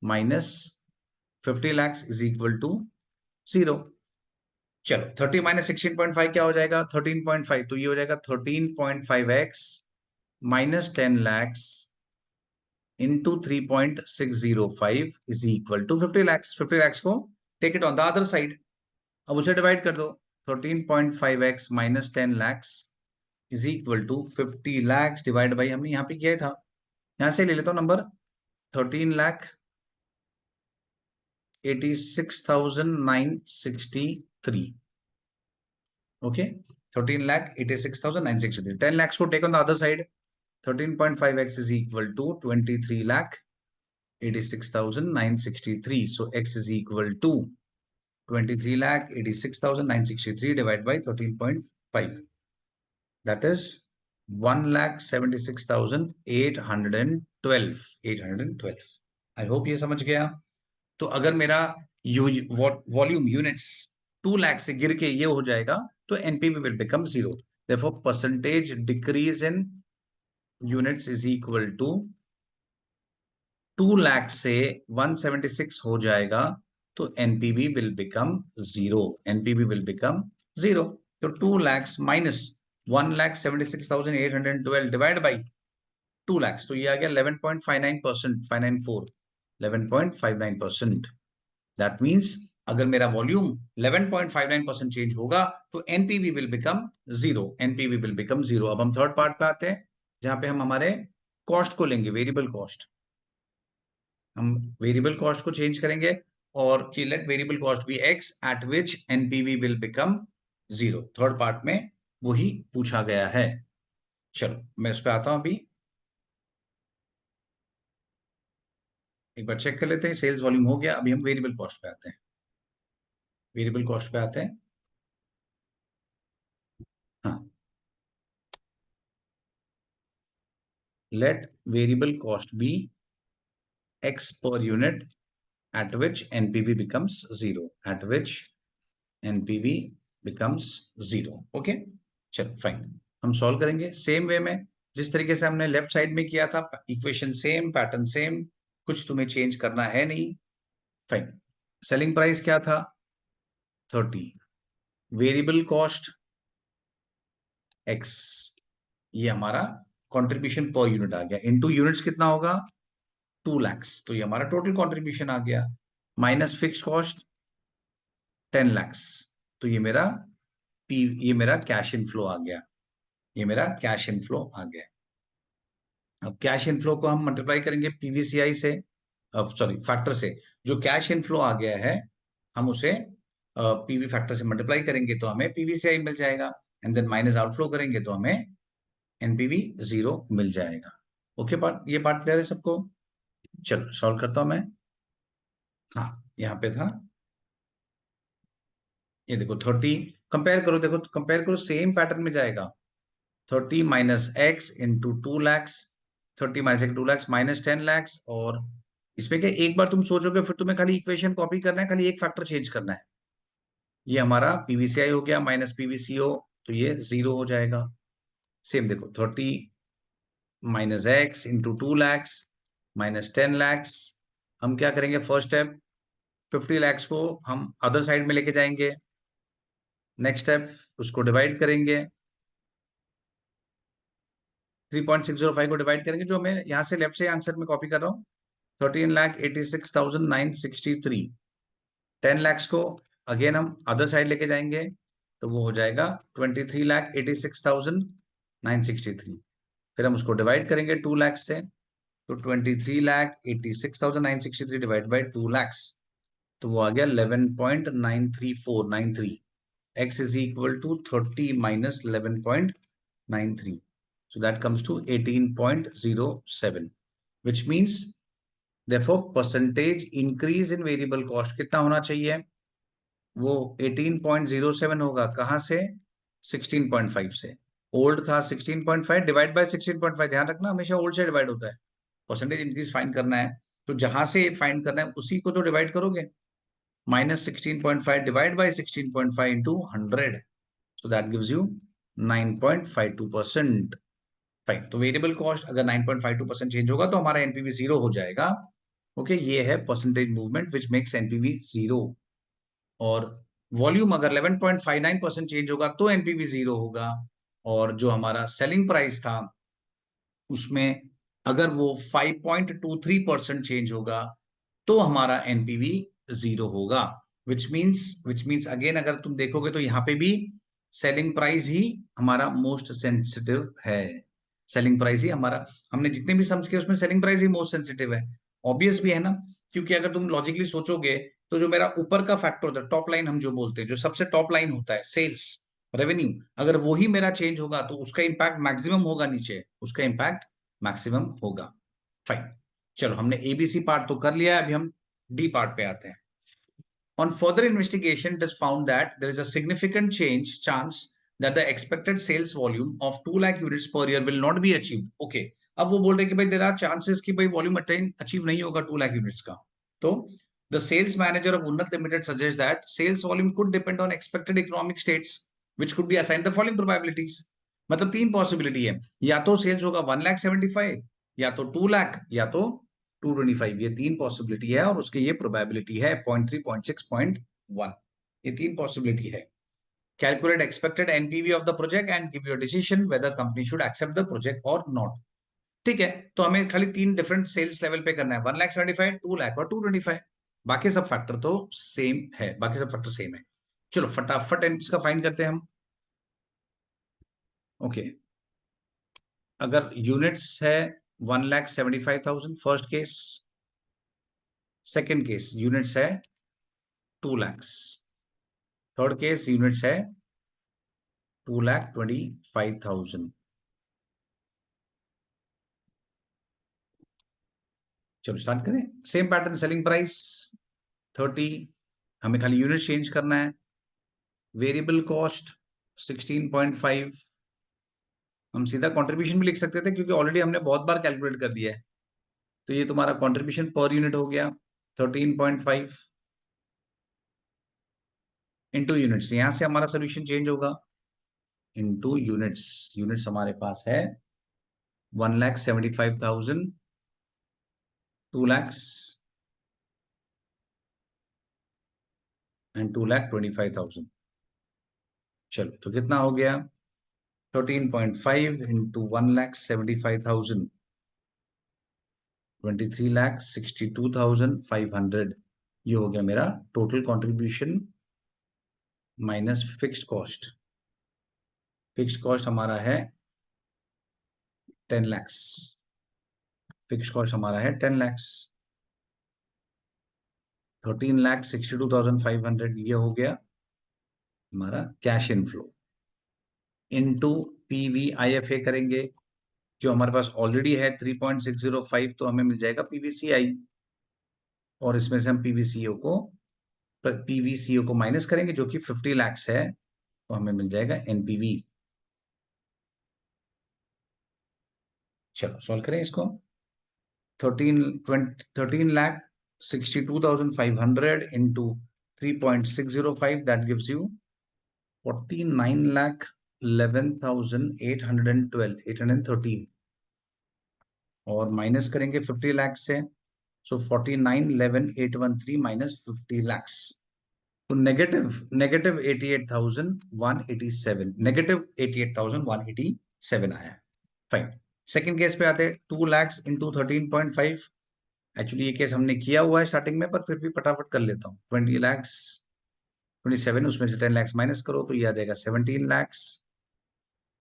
minus 50 lakhs is equal to 0. चलो 30 माइनस 16.5 क्या हो जाएगा? 13.5. तो ये हो जाएगा 13.5x minus 10 lakhs into 3.605 is equal to 50 lakhs. 50 lakhs को take it on the other side. अब उसे डिवाइड कर दो. 13.5x minus 10 lakhs is equal to 50 lakhs divide by हमने यहाँ पे किया था. यहां से ले लेता हूं नंबर 13,86,963. ओके, 13,86,963. 10 lakhs को take on the other side. 13.5x is equal to 23,86,963. So x is equal to 23,86,963 divided by 13.5. That is 1,76,812. 812. I hope ये समझ गया. तो अगर मेरा वॉल्यूम यूनिट्स 2 लाख से गिर के ये हो जाएगा तो NPV will become 0. Therefore percentage decrease in units is equal to 2 lakh से 176 हो जाएगा तो NPV will become 0. NPV will become 0. तो 2 lakhs minus 1,76,812 divide by 2 lakhs, तो ये आ गया 11.59%. 594 11.59%. दैट मीन्स अगर मेरा वॉल्यूम 11.59% चेंज होगा तो NPV will become 0. NPV will become 0. अब हम थर्ड पार्ट पे आते हैं जहां पे हम हमारे कॉस्ट को लेंगे, वेरिएबल कॉस्ट. हम वेरिएबल कॉस्ट को चेंज करेंगे और कि let variable cost be x at which NPV will become 0. Third part में वही पूछा गया है. चलो मैं इस पे आता हूं. अभी एक बार चेक कर लेते हैं. सेल्स वॉल्यूम हो गया. अभी हम वेरिएबल कॉस्ट पे आते हैं. वेरिएबल कॉस्ट पे आते हैं. हाँ, let variable cost be x per unit at which NPV becomes 0. At which NPV becomes 0. Okay, चलो फाइन. हम सॉल्व करेंगे सेम वे में जिस तरीके से हमने लेफ्ट साइड में किया था. इक्वेशन सेम, पैटर्न सेम, कुछ तुम्हें चेंज करना है नहीं. फाइन. सेलिंग प्राइस क्या था? 30. वेरिएबल कॉस्ट x, ये हमारा कंट्रीब्यूशन पर यूनिट आ गया. इनटू यूनिट्स कितना होगा? 2 lakhs. तो ये हमारा टोटल कंट्रीब्यूशन आ गया. Minus fix cost 10 lakhs. तो ये मेरा कैश इनफ्लो आ गया. ये मेरा कैश इनफ्लो आ गया. अब कैश इनफ्लो को हम मल्टीप्लाई करेंगे पीवीसीआई से, सॉरी फैक्टर से. जो कैश इनफ्लो आ गया है हम उसे पीवी फैक्टर से मल्टीप्लाई करेंगे तो हमें पीवीसीआई मिल जाएगा. एंड देन माइनस आउटफ्लो करेंगे तो हमें एनपीवी 0 मिल जाएगा. ओके, ये पार्ट क्लियर है सबको? चलो सॉल्व करता हूं मैं. हाँ, यहाँ पे था. ये देखो 30 कंपेयर करो. देखो कंपेयर करो, सेम पैटर्न में जाएगा. 30 minus x into 2 lakhs. 30 minus x 2 lakhs minus 10 lakhs. और इसमें क्या एक बार तुम सोचोगे फिर तुम्हें खाली इक्वेशन कॉपी करना है, खाली एक फैक्टर चेंज करना है. ये हमारा पीवीसीआई हो गया माइनस पीवीसीओ, तो ये 0 हो जाएगा. सेम देखो 30 minus x into 2 lakhs minus 10 lakhs. हम क्या करेंगे? फर्स्ट स्टेप 50 लैक्स को हम अदर साइड में लेके जाएंगे. नेक्स्ट स्टेप उसको डिवाइड करेंगे. 3.605 को डिवाइड करेंगे, जो मैं यहाँ से लेफ्ट से आंसर में कॉपी कर रहा हूँ. 13,86,963. 10 lakhs को अगेन हम अदर साइड लेके जाएंगे तो वो हो जाएगा 23,86,963. फिर हम उसको डिवाइड करेंगे 2 lakhs से. तो 23,86,963 डिवाइड बाई 2 lakhs, तो वो आ गया 11.93493. x is equal to 30 minus 11.93. So that comes to 18.07, which means therefore percentage increase in variable cost कितना होना चाहिए? वो 18.07 होगा. कहां से? 16.5 से. ओल्ड था 16.5 डिवाइड बाय 16.5. ध्यान रखना हमेशा ओल्ड से डिवाइड होता है. परसेंटेज इंक्रीज फाइंड करना है तो जहां से फाइंड करना है उसी को तो डिवाइड करोगे. Minus 16.5 divide by 16.5 into 100. So that gives you 9.52%। Fine, तो वेरिएबल कॉस्ट अगर 9.52% चेंज होगा तो हमारा एनपीवी जीरो हो जाएगा। ओके, ये है percentage movement which makes NPV zero. और वॉल्यूम अगर 11.59% चेंज होगा तो एनपीवी जीरो होगा। और जो हमारा सेलिंग प्राइस था उसमें अगर वो 5.23% चेंज होगा तो हमारा एनपीवी जीरो होगा। विच मीन्स अगेन अगर तुम देखोगे तो यहाँ पे भी सेलिंग प्राइस ही हमारा मोस्ट सेंसिटिव है। सेलिंग प्राइस ही हमारा, हमने जितने भी सम्स किए उसमें सेलिंग प्राइस ही मोस्ट सेंसिटिव है। ऑब्वियस भी है ना, क्योंकि अगर तुम लॉजिकली सोचोगे तो जो मेरा ऊपर का फैक्टर होता है, टॉप लाइन हम जो बोलते हैं, जो सबसे टॉप लाइन होता है सेल्स रेवेन्यू, अगर वही मेरा चेंज होगा तो उसका इंपैक्ट मैक्सिमम होगा, नीचे उसका इंपैक्ट मैक्सिमम होगा। फाइन, चलो हमने एबीसी पार्ट तो कर लिया है, अभी हम डी पार्ट पे आते हैं। On further investigation, it is found that there is a significant chance that the expected sales volume of 2 lakh units per year will not be achieved. Okay, अब वो बोल रहे कि भाई there are chances कि भाई वॉल्यूम अचीव नहीं होगा 2 lakh units का। तो the sales manager of Unnat Limited suggests that sales volume could depend on expected economic states, which could be assigned the following probabilities। मतलब तीन पॉसिबिलिटी है, या तो सेल्स होगा 1,75,000, या तो 2 लाख, या तो 225। ये तीन पॉसिबिलिटी है और उसके ये प्रोबेबिलिटी है 0.3, 0.6, 0.1। ये तीन पॉसिबिलिटी है। Calculate expected NPV of the project and give your decision whether company should accept the project और नॉट। ठीक है, तो हमें खाली तीन डिफरेंट सेल्स लेवल पे करना है, 1,75,000, 2 लाख और 225। बाकी सब फैक्टर तो सेम है, बाकी सब फैक्टर सेम है। चलो फटाफट इसका फाइंड करते हैं हम। ओके, अगर यूनिट्स है 1,75,000 first case, second case units है 2 lakhs, थर्ड केस यूनिट्स है 2,25,000। चलो स्टार्ट करें। सेम पैटर्न, सेलिंग प्राइस 30, हमें खाली यूनिट चेंज करना है। वेरिएबल कॉस्ट 16.5, हम सीधा कंट्रीब्यूशन भी लिख सकते थे क्योंकि ऑलरेडी हमने बहुत बार कैलकुलेट कर दिया है। तो ये तुम्हारा कंट्रीब्यूशन पर यूनिट हो गया 13.5 इंटू यूनिट्स। यहां से हमारा सोल्यूशन चेंज होगा इंटू यूनिट्स। यूनिट्स हमारे पास है 1,75,000, 2 lakhs एंड 2,25,000। चलो तो कितना हो गया, 13.5 इंटू 1,75,000, 23,62,500। ये हो गया मेरा total contribution minus fixed cost. Fixed cost हमारा है 10 lakhs। फिक्स्ड कॉस्ट हमारा है 10 lakhs। 13,62,500 ये हो गया हमारा कैश इनफ्लो। इनटू पीवीआईएफए करेंगे, जो हमारे पास ऑलरेडी है 3.605, तो हमें मिल जाएगा पीवीसीआई। और इसमें से हम पीवीसीओ को माइनस करेंगे जो कि 50 lakhs है, तो हमें मिल जाएगा एनपीवी। चलो सॉल्व करें इसको। 13,62,500 इंटू 3.605, दैट गिव्स यू 49,11,812, और माइनस करेंगे 50 lakhs से, सो 49,11,813 माइनस 50 lakhs, तो नेगेटिव 88,187, नेगेटिव 88,187 आया। फाइन, सेकेंड केस पे आते हैं। 2 lakhs इंटू 13.5। एक्चुअली ये केस हमने किया हुआ है स्टार्टिंग में, पर फिर भी फटाफट कर लेता हूँ। 20 lakhs 27, उसमें से 10 lakhs माइनस करो तो ये आ जाएगा 17 lakhs।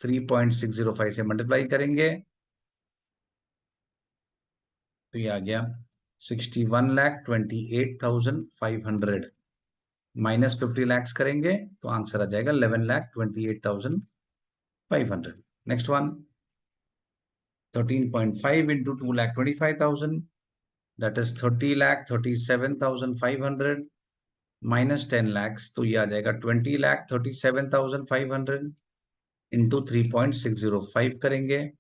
3.605 से मल्टीप्लाई करेंगे तो ये आ गया 61,28,500, माइनस 50 lakhs करेंगे तो आंसर आ जाएगा 11,28,500। Next one, 13.5 into 2,25,000, that is 30,37,500, minus 10 lakhs, तो ये आ जाएगा 20,37,500 इंटू 3.605 करेंगे।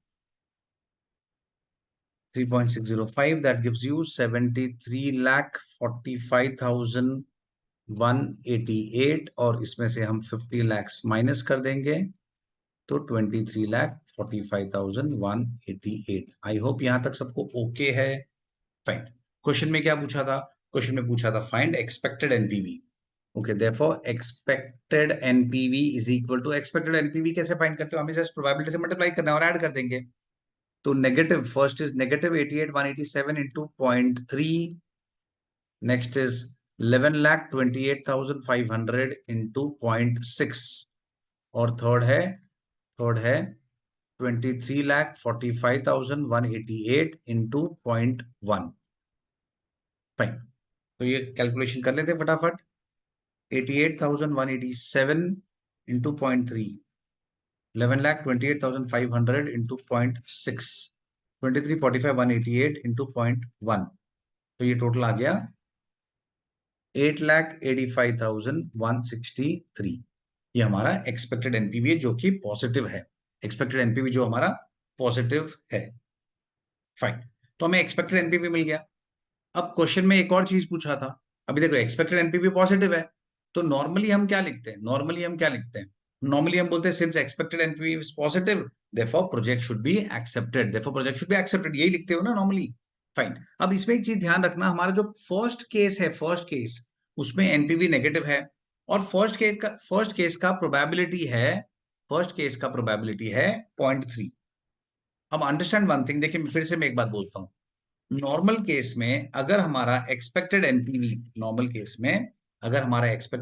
3.605, that gives you 73,45,188, और इसमें से हम 50 lakhs माइनस कर देंगे तो 23,45,188। आई होप यहां तक सबको ओके है। फाइन। क्वेश्चन में क्या पूछा था? क्वेश्चन में पूछा था find expected NPV. Okay, therefore expected NPV is equal to, expected NPV कैसे फाइंड करते हो? हमें जस्ट प्रोबेबिलिटी से मल्टीप्लाई करना है और ऐड कर देंगे। तो negative, first is negative 88,187 into 0.3, next is 11,28,500 into 0.6, और थर्ड है 23,45,188 इंटू 0.1। फाइन। तो ये कैलकुलेशन कर लेते फटाफट। 88,187 इंटू 0.3, 11,28,500 इंटू 0.6, 23,45,188 इंटू 0.1। तो ये टोटल आ गया 8,85,163। ये हमारा एक्सपेक्टेड एनपीवी है जो कि पॉजिटिव है। एक्सपेक्टेड एनपीवी जो हमारा पॉजिटिव है। फाइन। तो हमें एक्सपेक्टेड एनपीवी मिल गया। अब क्वेश्चन में एक और चीज पूछा था। अभी देखो एक्सपेक्टेड एनपीवी पॉजिटिव है, तो नॉर्मली हम क्या लिखते हैं? नॉर्मली हम बोलते हैं since expected NPV is positive, therefore project should be accepted, यही लिखते हो ना नॉर्मली। फाइन। अब इसमें एक चीज ध्यान रखना, हमारा जो फर्स्ट केस उसमें एनपीवी नेगेटिव है, और फर्स्ट केस का प्रोबेबिलिटी है 0.3। अब अंडरस्टैंड वन थिंग, देखिए फिर से मैं एक बात बोलता हूं। नॉर्मल केस में अगर हमारा एक्सपेक्टेड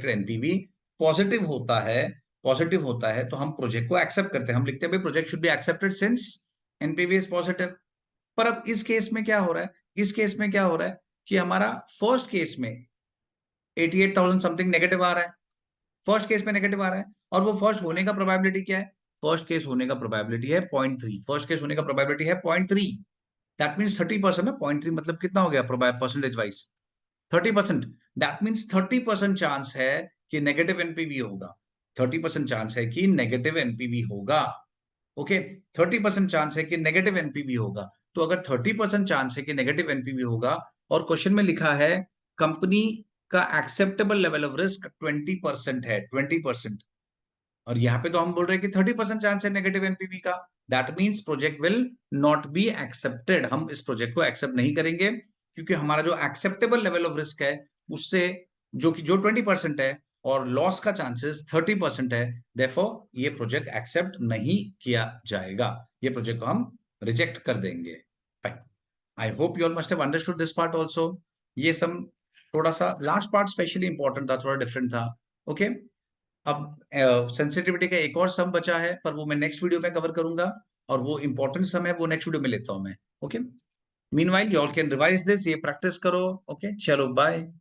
एनपीवी पॉजिटिव होता है तो हम प्रोजेक्ट को एक्सेप्ट करते हैं। हम लिखते हैं भाई project should be accepted since NPV is positive. पर अब इस केस में क्या हो रहा है कि हमारा फर्स्ट केस में 88,000 समथिंग नेगेटिव आ रहा है। फर्स्ट केस में नेगेटिव आ रहा है, और वो फर्स्ट होने का प्रोबेबिलिटी क्या है? फर्स्ट केस होने का प्रोबेबिलिटी है 0.3। दैट मीन्स 30% है। 0.3 मतलब कितना हो गया percentage wise? 30%। That means 30% chance है कि नेगेटिव एनपीवी होगा। 30% चांस है कि नेगेटिव एनपीवी होगा। ओके, 30% चांस है कि नेगेटिव एनपीवी होगा। तो अगर 30% चांस है कि नेगेटिव एनपीवी होगा, और क्वेश्चन में लिखा है कंपनी का एक्सेप्टेबल लेवल ऑफ रिस्क 20% है, 20%, और यहाँ पे तो हम बोल रहे हैं कि 30% चांस है नेगेटिव एनपीवी का, that means project will not be accepted. हम इस प्रोजेक्ट को एक्सेप्ट नहीं करेंगे, क्योंकि हमारा जो एक्सेप्टेबल लेवल ऑफ रिस्क है उससे जो 20% है, और लॉस का चांसेस 30% है, देयरफॉर ये प्रोजेक्ट एक्सेप्ट नहीं किया जाएगा। ये प्रोजेक्ट को हम रिजेक्ट कर देंगे। Fine. I hope you all must have understood this part also. ये सब थोड़ा सा लास्ट पार्ट स्पेशली इंपॉर्टेंट था, थोड़ा डिफरेंट था। ओके, अब सेंसिटिविटी का एक और सम बचा है, पर वो मैं नेक्स्ट वीडियो में कवर करूंगा, और वो इंपॉर्टेंट सम है, वो नेक्स्ट वीडियो में लेता हूं मैं। Okay, meanwhile you all can revise this, ये प्रैक्टिस करो। ओके, चलो बाय।